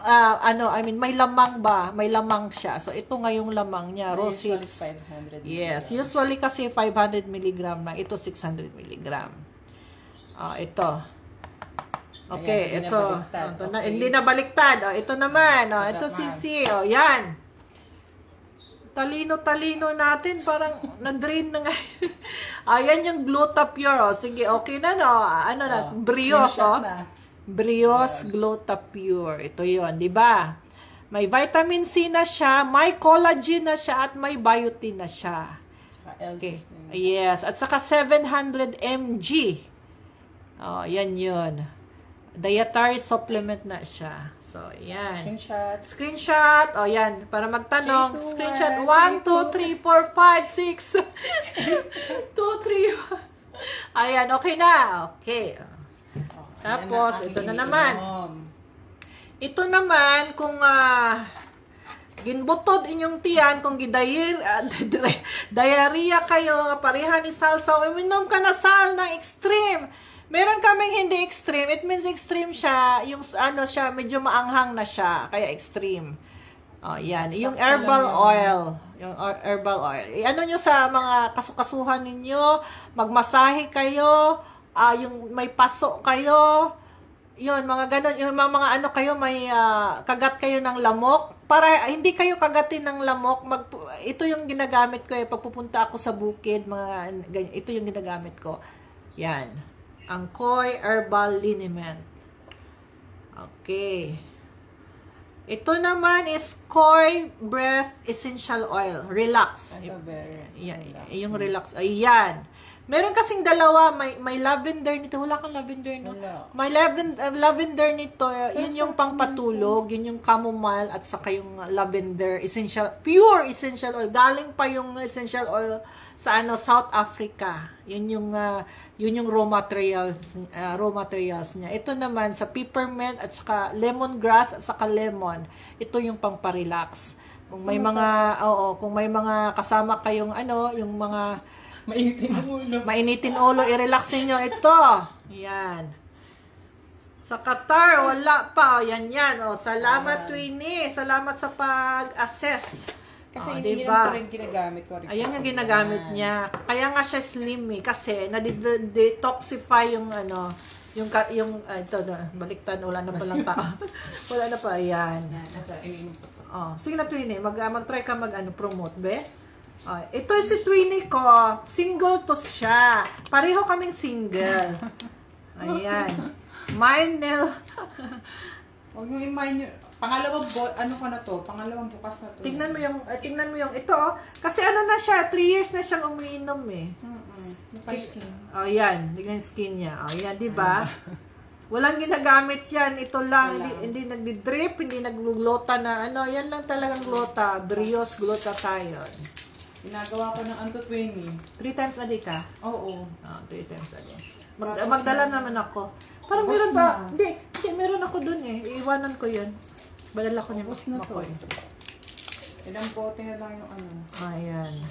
may lamang ba? May lamang siya. So, ito nga yung lamang niya. Rose hips. 500 Yes. Usually kasi 500 mg na. Ito 600 mg. Ito. Okay. Ayan, Ito na. Hindi na baliktad. Ito naman. Ito sisi. Yan. Talino-talino natin. Parang na-drain na nga. Ayan yung Glutapure. Sige, okay na, no? Brios, Brios Glutapure. Ito yon, di ba? May vitamin C na siya, may collagen na siya, at may biotin na siya. Okay. Yes. At saka 700 mg. Yan yun. Dietary supplement na siya. So, yan. Screenshot. Yan. Para magtanong. Screenshot. 1, 2, 3, 4, 5, 6. 2, 3. Ayan. Okay na. Okay. Tapos, ito na naman. Ito naman, kung ginbutod inyong tiyan, kung diarrhea kayo, pareha ni Salsa, uminom ka na Sal ng extreme. Meron kaming hindi extreme. It means extreme siya, yung ano siya, medyo maanghang na siya, kaya extreme. Oh, yan. Yung herbal oil. Yung herbal oil. Ano nyo sa mga kasukasuhan ninyo, magmasahe kayo, yung may paso kayo, yun, mga ganun. Yung mga ano kayo, may kagat kayo ng lamok. Para hindi kayo kagatin ng lamok, ito yung ginagamit ko pagpupunta ako sa bukid, ito yung ginagamit ko. Yan. Ang Koi Herbal Liniment. Okay. Ito naman is Koi Breath Essential Oil. Relax. Yung relax. Ayan. Meron kasing dalawa. May lavender nito. Wala kang lavender, no? Wala. May lavender nito. Yun yung pangpatulog. Yun yung chamomile at saka yung lavender essential. Pure essential oil. Galing pa yung essential oil sa South Africa. Yun yung raw materials niya. Ito naman sa peppermint at saka lemongrass at saka lemon. Ito yung pang-relax. Kung may kung may mga kasama kayong yung mga mainitin ulo, i-relax niyo ito. Yan. Sa Qatar, wala pa. Yan. Salamat, Twinnie. Salamat sa pag-assess. Kasi hindi pa rin ginagamit ko. Ayan yung ginagamit niya. Kaya nga siya slim kasi na-detoxify yung ito na, baliktad, wala na palang tao. Wala na pa, ayan. Sige na, Twinnie, mag-try ka promote, be? Ito si Twinnie ko, single to siya. Pareho kaming single. Ayan. Mine, huwag nyo i-mind nyo. Pangalawang bukas na to. Tingnan mo yung ito. Kasi na siya, 3 years na siyang umiinom Naka-skin. Yan. Tingnan yung skin niya. Yan, di ba? Walang ginagamit yan. Ito lang. Hindi nagdi-drip, hindi nagluglota na yan lang talagang glota. Brios, glutathione. Ginagawa ko ng Anto-Twinnie. 3 times a day ka? Oo. 3 times a day. Magdala naman ako. Parang meron ba? Hindi, meron ako dun iiwanan ko yun. Badala ko niya. Ubus na to. Ilang pote na lang yung Ayan.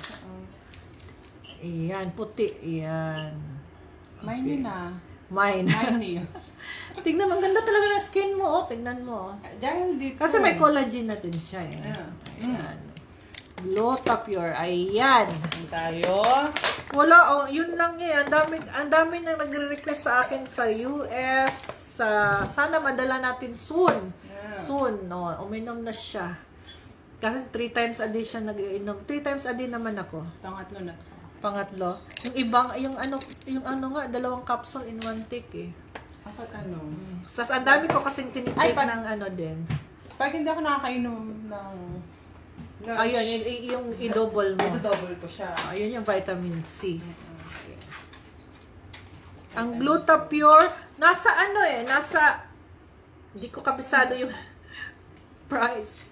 Ayan, puti. Ayan. Mine yun na. Mine yun. Tignan mo, ang ganda talaga ng skin mo. Tignan mo. Dahil dito. Kasi may collagen na din siya. Ayan. Glota Pure. Ayan. Tayo. Wala, yun lang Ang dami nang nagre-request sa akin sa US. Sana madala natin soon. Soon, uminom na siya. Kasi 3 times a day siya nag-iinom. 3 times a day naman ako. Pangatlo. Yung ibang, yung nga, 2 capsule in 1 take ang dami ko kasing tinitake ng din. Pag hindi ako nakakainom ng lunch. Ayun, yung i-double mo. Ito-double ko siya. Ayun yung vitamin C. Ang Gluta Pure, nasa hindi ko kabisado yung price.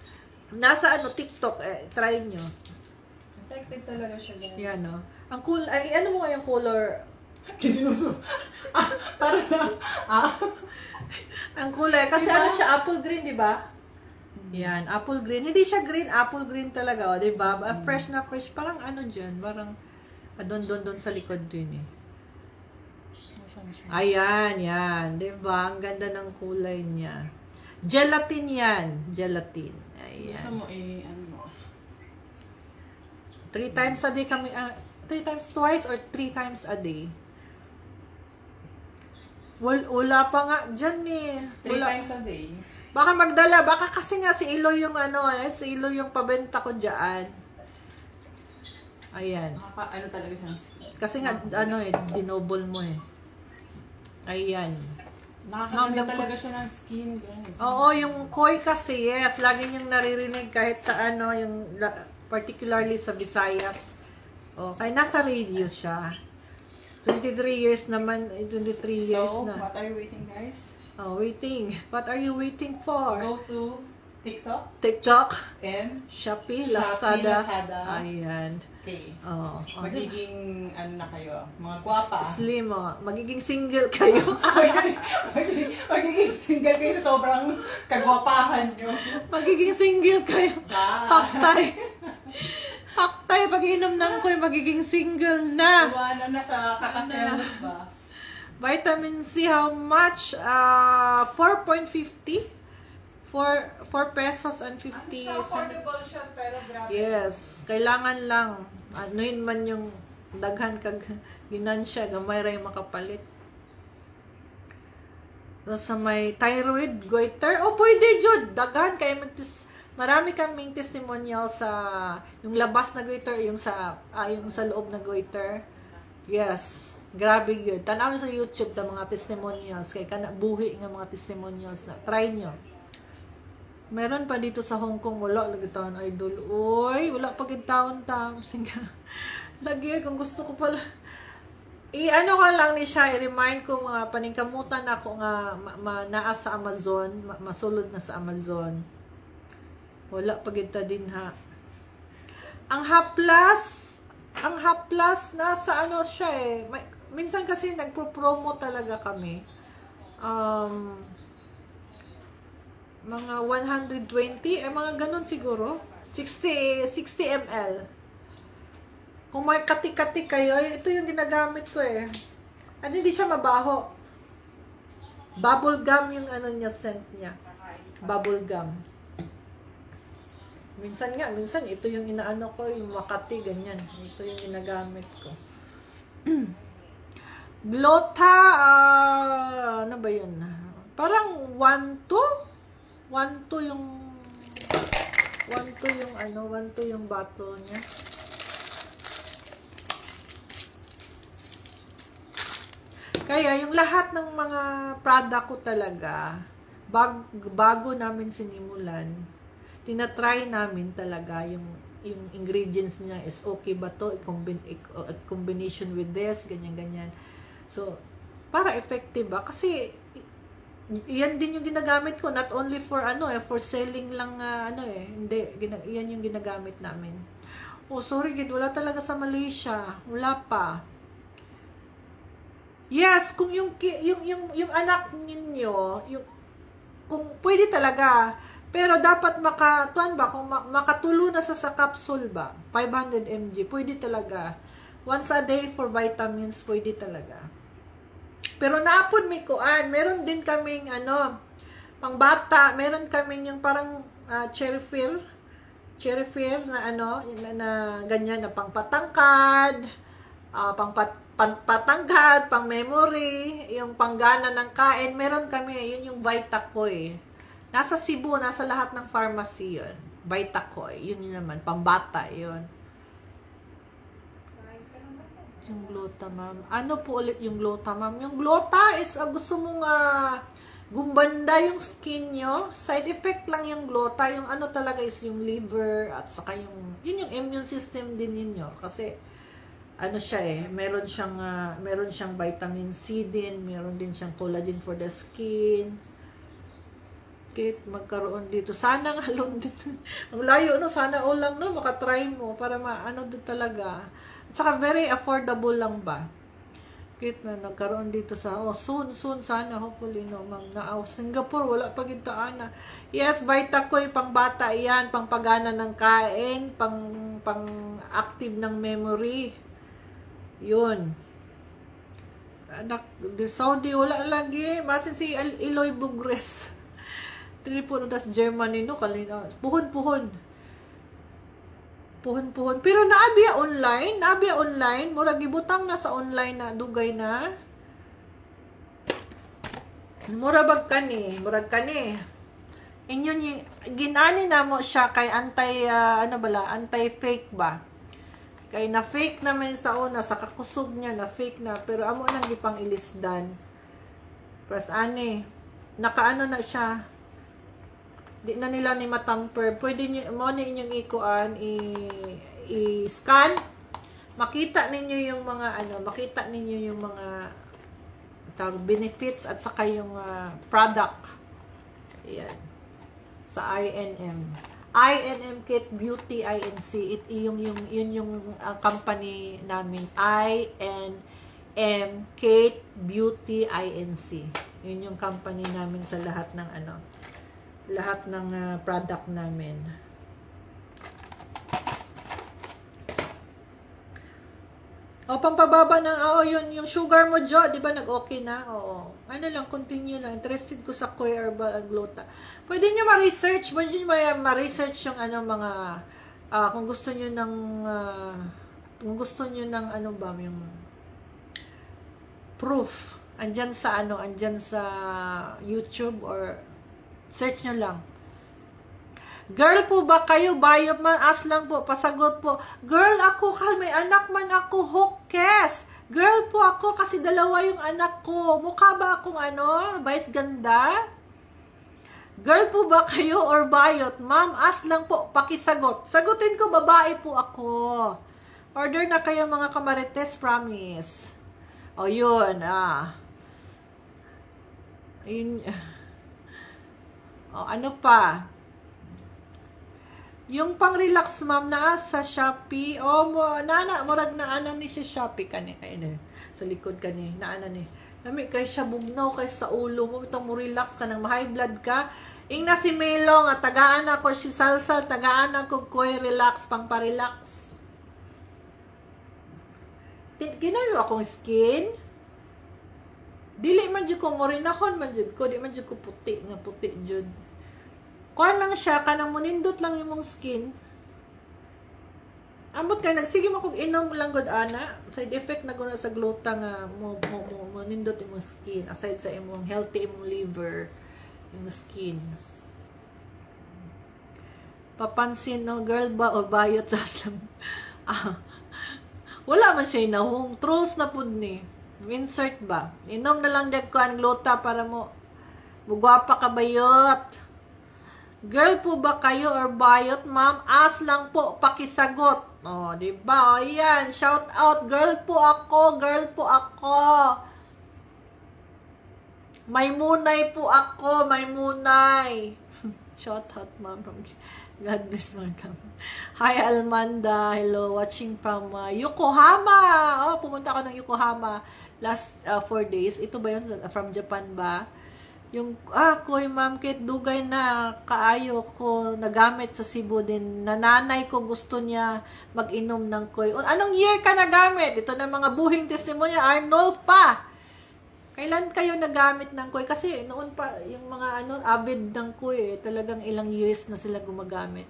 Nasa TikTok, try nyo. Effective talaga siya, guys. Yan, Ang cool, ano mo nga yung color? Kisinuso. Para na. Ang kulay, kasi siya, apple green, di ba? Yan, apple green. Hindi siya green, apple green talaga, di ba? Fresh na fresh. Parang dyan, parang doon sa likod din Ayan, yan. Diba? Ang ganda ng kulay niya. Gelatin yan. Gelatin. Ayan. Gusto mo 3 times a day kami, 3 times twice or 3 times a day? Wala pa nga dyan 3 times a day. Baka magdala. Baka kasi nga si Ilo yung si Ilo yung pabenta ko dyan. Ayan. Talaga siya. Kasi nga, dinoble mo Ayan. Nakakaganda talaga siya ng skin, guys. Oo, yung Koi kasi, yes. Lagi niyong naririnig kahit sa particularly sa Visayas. Kaya nasa radio siya. 23 years naman, 23 years na. So, what are you waiting, guys? Waiting. What are you waiting for? Go to TikTok. And Shopee, Lazada. Ayan. Okay. Magiging, na kayo? Mga guwapa. Slim, magiging single kayo. Magiging single kayo sa sobrang kagwapahan nyo. Magiging single kayo. Paktay. Paktay, pag inom ng Koi, magiging single na. Iwanan na sa kakaselos ba? Vitamin C, how much? 4.50? 4 pesos and 50 Ano siya, affordable siya, pero grabe. Yes, kailangan lang anuin man yung daghan kag ginansya, gamay ra yung makapalit. So, sa may thyroid goiter, pwede jud daghan kay marami kaming testimonial sa yung labas na goiter, yung sa loob na goiter. Yes, grabe yun. Tanaw sa YouTube ta mga testimonials kay kana buhi nga mga testimonials na try nyo. Meron pa dito sa Hong Kong, wala lagi taon idol. Uy, wala pa gid taon ta. Sige. Lagi kung gusto ko pala. I-ano ko lang ni siya, i-remind ko mga paningkamutan ako nga naa sa Amazon, masulod na sa Amazon. Wala pa gid ta din ha. Ang Haplas nasa ano siya eh. Minsan kasi nagpo-promo talaga kami. Mga 120, mga ganun siguro. 60 ml. Kung may katik-katik kayo, ito yung ginagamit ko eh. At hindi siya mabaho. Bubble gum yung ano niya, scent niya. Bubble gum. Minsan ito yung inaano ko, yung Makati, ganyan. Ito yung ginagamit ko. Glota, ano ba yun? Parang 1-2 yung bottle niya. Kaya yung lahat ng mga product ko talaga, bago namin sinimulan, tinatry namin talaga yung ingredients niya is okay ba to, combination with this, ganyan. So, para effective ba? Kasi, yan din yung ginagamit ko, not only for for selling lang, hindi, yan yung ginagamit namin. Sorry gid, wala talaga sa Malaysia, wala pa. Yes, kung yung anak ninyo, kung pwede talaga, pero dapat kung makatulo na sa capsule ba, 500 mg, pwede talaga. Once a day for vitamins, pwede talaga. Pero naapod may kuan, meron din kaming pang bata, meron kaming yung parang cherry fill na na ganyan na pang patangkad, patangkad, pang memory, yung panggana ng kain, meron kami, yun yung Vitacoy. Nasa Cebu, nasa lahat ng pharmacy yun. Vitacoy, yun naman, pang bata yun. Yung Glutamam. Ano po ulit yung Glutamam? Yung Glota is, gusto mong gumbanda yung skin nyo. Side effect lang yung Glota. Yung talaga is yung liver at saka yun yung immune system din ninyo. Kasi, siya eh, meron siyang vitamin C din, meron din siyang collagen for the skin. Okay, magkaroon dito. Sana nga lang dito. Ang layo, sana lang, makatry mo para din talaga. At saka very affordable lang ba? Kit na nagkaroon dito sa soon sana hopefully Singapore wala pa gintaan na. Yes, Vitacoy pang bata 'yan, pang pagana ng kain, pang active ng memory. 'Yun. Anak, Saudi wala lagi, masin si Eloy Bugres. Telepono das Germany kalina. Puhon. Pero naabiya online, murag gibutang na sa online na dugay na. Murag kani. Inyon ginani na mo siya kay anti-fake ba? Kay na fake naman sa una sa kakusog niya na fake na pero amo nang gipang ilisdan. Plus nakaano na siya. Di na nila ni matamper. Pwede mo ninyong i-scan. Makita ninyo yung mga benefits at saka yung product. Ayan. Sa INM Kate Beauty INC. Yun yung company namin. INM Kate Beauty INC. Yun yung company namin sa lahat ng product namin. O, pampababa ng, yung sugar mo, Jo, di ba nag-okay na? Oo. Ano lang, continue lang. Interested ko sa Koy Herbal Glota. Pwede nyo ma-research, pwede nyo ma-research yung mga, kung gusto nyo ng, ano ba, yung proof. Andyan sa, YouTube or search nyo lang. Girl po ba kayo? Bayot man, as lang po. Pasagot po. Girl ako, may anak man ako, hokes. Girl po ako kasi dalawa yung anak ko. Mukha ba akong vice ganda? Girl po ba kayo or bayot? Ma'am, as lang po. Pakisagot. Sagutin ko, babae po ako. Order na kayo mga kamarites, promise. O yun, Yun. O, ano pa? Yung pang-relax, ma'am, naa sa Shopee. Murag na ni siya Shopee kani. Ayun, sa likod kani. Naana ni. Nami kay siya bugnaw kay sa ulo mo. Itong mo relax ka nang ma-high blood ka. Ing na si Melo nga, tagaan ako si Salsal, tagaan ako koy relax, pang pa-relax. Ginayo akong skin. Dili man jud ko mo rinahon man jud ko. Di man jud ko puti nga puti jud. Kuha lang siya, kanang munindot lang yung mong skin. Ambot ka, nagsige mo kung inom lang god ana. Side effect na guna sa glota nga munindot yung mong skin. Aside sa imong healthy imong liver, yung skin. Papansin, no, girl ba o bayot lang. Wala man siya inahong. Trolls na pud ni. Insert ba? Inom na lang dyan ko ang glota para mo mugwapa ka bayot. Girl po ba kayo or bayot, ma'am? As lang po, pakisagot. O, diba? O, yan. Shout out. Girl po ako. Girl po ako. May munay po ako. May munay. Shout out, ma'am. God bless, ma'am. Hi, Almanda. Hello. Watching from Yokohama. Oh, pumunta ako ng Yokohama last 4 days. Ito ba yun? From Japan ba? Yung, koy ma'am, kit dugay na kaayo ko nagamit sa Cebu din. Nananay ko gusto niya mag-inom ng koy. Anong year ka nagamit? Ito na mga buhing testimonya. Arnold pa. Kailan kayo nagamit ng koy? Kasi noon pa, yung mga avid ng koy, talagang ilang years na sila gumagamit.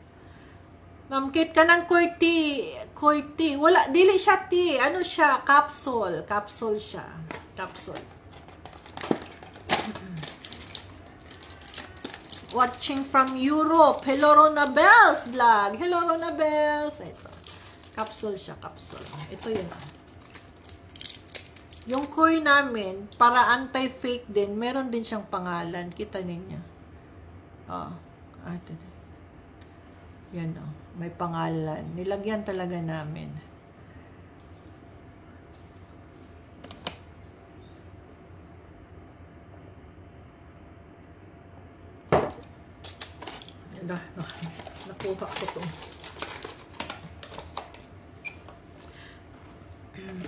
Ma'am, kit ka ng koy tea. Koy tea. Wala, dili siya tea. Ano siya? Capsule. Capsule siya. Capsule. Watching from Europe. Hello, Rona Bells vlog. Hello, Rona Bells. Ito. Capsule siya, capsule. Ito yun. Yung koy namin, para anti-fake din, meron din siyang pangalan. Kita ninyo. Ito. Yan, may pangalan. Nilagyan talaga namin. Nakuha ko to.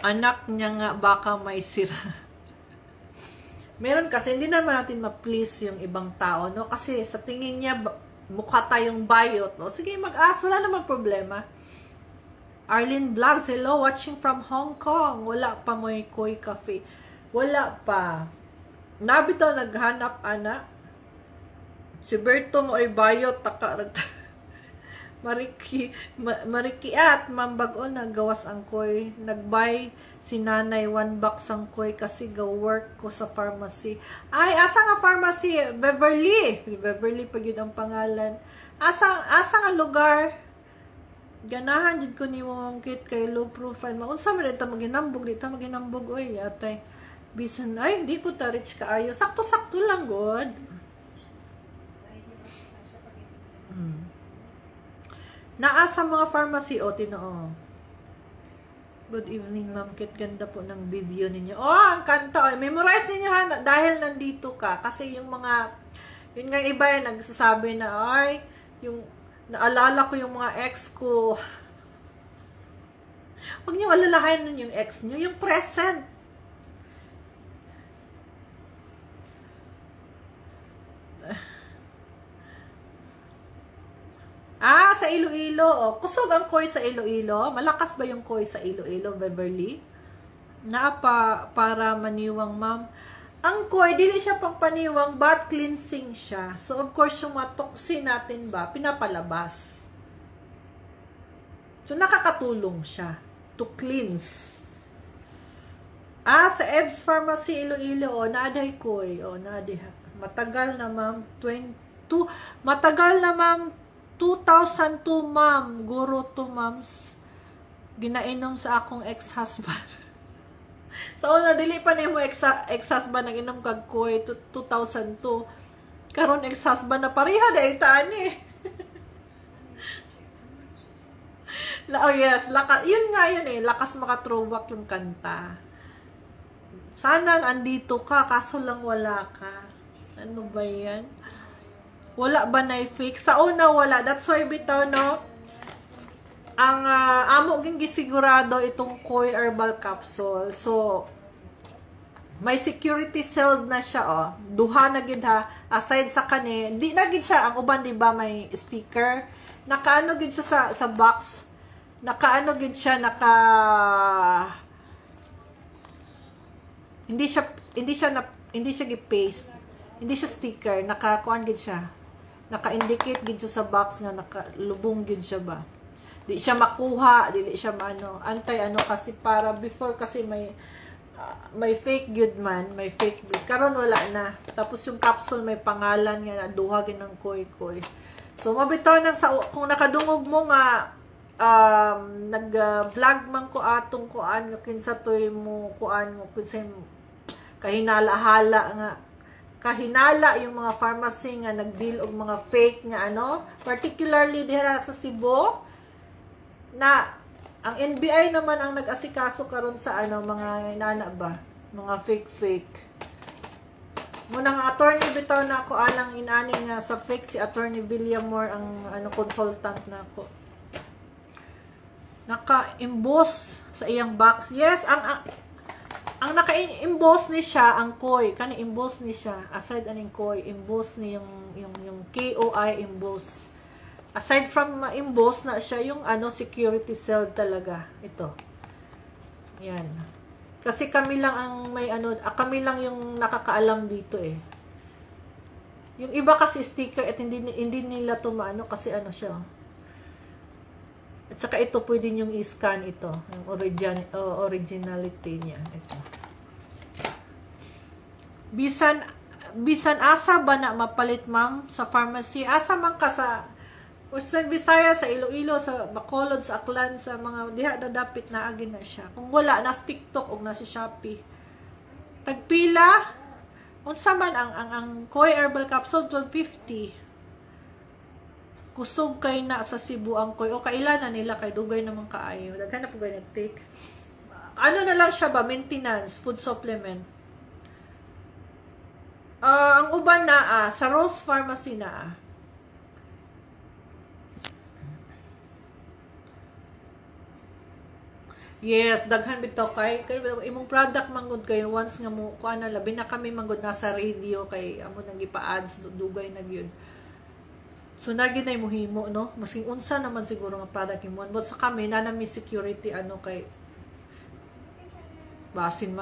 Anak niya nga baka may sira. Meron kasi, hindi naman natin ma-please yung ibang tao, no? Kasi sa tingin niya, mukha tayong bayot, no? Sige, mag-ask. Wala naman problema. Arlene Vlogs, hello. Watching from Hong Kong. Wala pa mo'y Koy Cafe. Wala pa. Nabito naghanap, anak. Si Berto mo ay bayot, Mariki at mambagon nagawas ang koy. Nagbay si nanay 1 box ang koy kasi go-work ko sa pharmacy. Ay, asa nga pharmacy? Beverly. Beverly pag yun ang pangalan. Asa nga lugar? Ganahan jud ko ni mo mangkit kay low profile. Maunsa man dito maginambog oy atay. Bisan ay di po ta rich kaayo. Sakto-sakto lang god. Naa sa mga pharmacy, tinoo. Good evening, ma'am. Kit ganda po ng video ninyo. Ang kanta. Memorize ninyo ha, dahil nandito ka. Kasi yung mga, yun nga iba yan, nagsasabi na, ay, yung, naalala ko yung mga ex ko. Huwag niyo alalahain nun yung ex niyo, yung present. Sa Iloilo. Kusog ang koy sa Iloilo. Malakas ba yung koy sa Iloilo, Beverly? para maniwang, ma'am. Ang koy, dili siya pang paniwang, but cleansing siya. So, of course, yung mga toxin natin ba, pinapalabas. So, nakakatulong siya to cleanse. Sa Ebs Pharmacy, Iloilo, naaday koy. Naaday. Matagal na, ma'am. Matagal na, ma'am. 2002, ma'am. Guro to, ma'ams. Ginainom sa akong ex-husband. So, dili pa na yung ex-husband nang inom kag koy 2002. Karon ex-husband na pareha dahil taan eh. Yes, yun nga yun eh. Lakas maka-throwback yung kanta. Sana andito ka, kaso lang wala ka. Ano ba yan? Wala ba na fake? Sa una wala. That's why bitaw, no? Ang amo ging gisigurado itong Koy Herbal Capsule. So, may security sealed na siya, Duha na gid ha. Aside sa kani, di na gid siya. Ang uban, di ba, may sticker. Nakaano gid siya sa box. Nakaano gid siya, hindi siya gi-paste. Hindi siya sticker. Nakakuan gid siya. Naka-indicate gid siya sa box nga nakalubong gid siya ba. Di siya makuha, dili siya kasi para before kasi may fake good man, may fake good. Karon wala na. Tapos yung capsule may pangalan nga na duha gid ng koy. So mabitaw nang kung nakadungog mo nga nag-vlog man ko atong kuan nga kinsa toy mo kuan nga kinsa kahinala yung mga pharmacy nga nagdeal og mga fake nga particularly diha sa Cebu na ang NBI naman ang nag-asikaso karon sa mga inana ba, mga fake. Muna nga attorney bitaw na ako alang inani nga sa fake si Attorney Villamor ang consultant na ako. Naka-emboss sa iyang box. Yes, ang naka-emboss ni siya ang koy, kani emboss ni siya. Aside aning koy, emboss ni yung KOI emboss. Aside from emboss na siya, yung security seal talaga. Ito. Yan. Kasi kami lang ang kami lang yung nakakaalam dito eh. Yung iba kasi sticker at hindi nila tumaano kasi siya. At saka ito pwede yung i-scan ito, yung originality niya. Ito. Bisan asa ba na mapalit, ma'am, sa pharmacy? Asa man ka sa Western Visayas, sa Iloilo, sa Bacolod, sa Aklan, sa mga diha dadapit na agi na siya. Kung wala, nas TikTok o nasa Shopee. Tagpila, unsa man ang Koy Herbal Capsule 1250. Kusog kay na sa Cebu ang Koy. O kailan na nila kay dugay naman kaayo. Daghan na po ba nag-take? Na lang siya ba? Maintenance, food supplement. Ang uban na sa Rose Pharmacy na Yes, daghan bitaw kay imong product manggod kayo once nga mo kuan na labi na kami manggod nasa radio kay amo nang gipa-ads dugay na gyud. So nagi na mohimo no, masing unsa naman siguro nga product imong but sa kami na security kay basin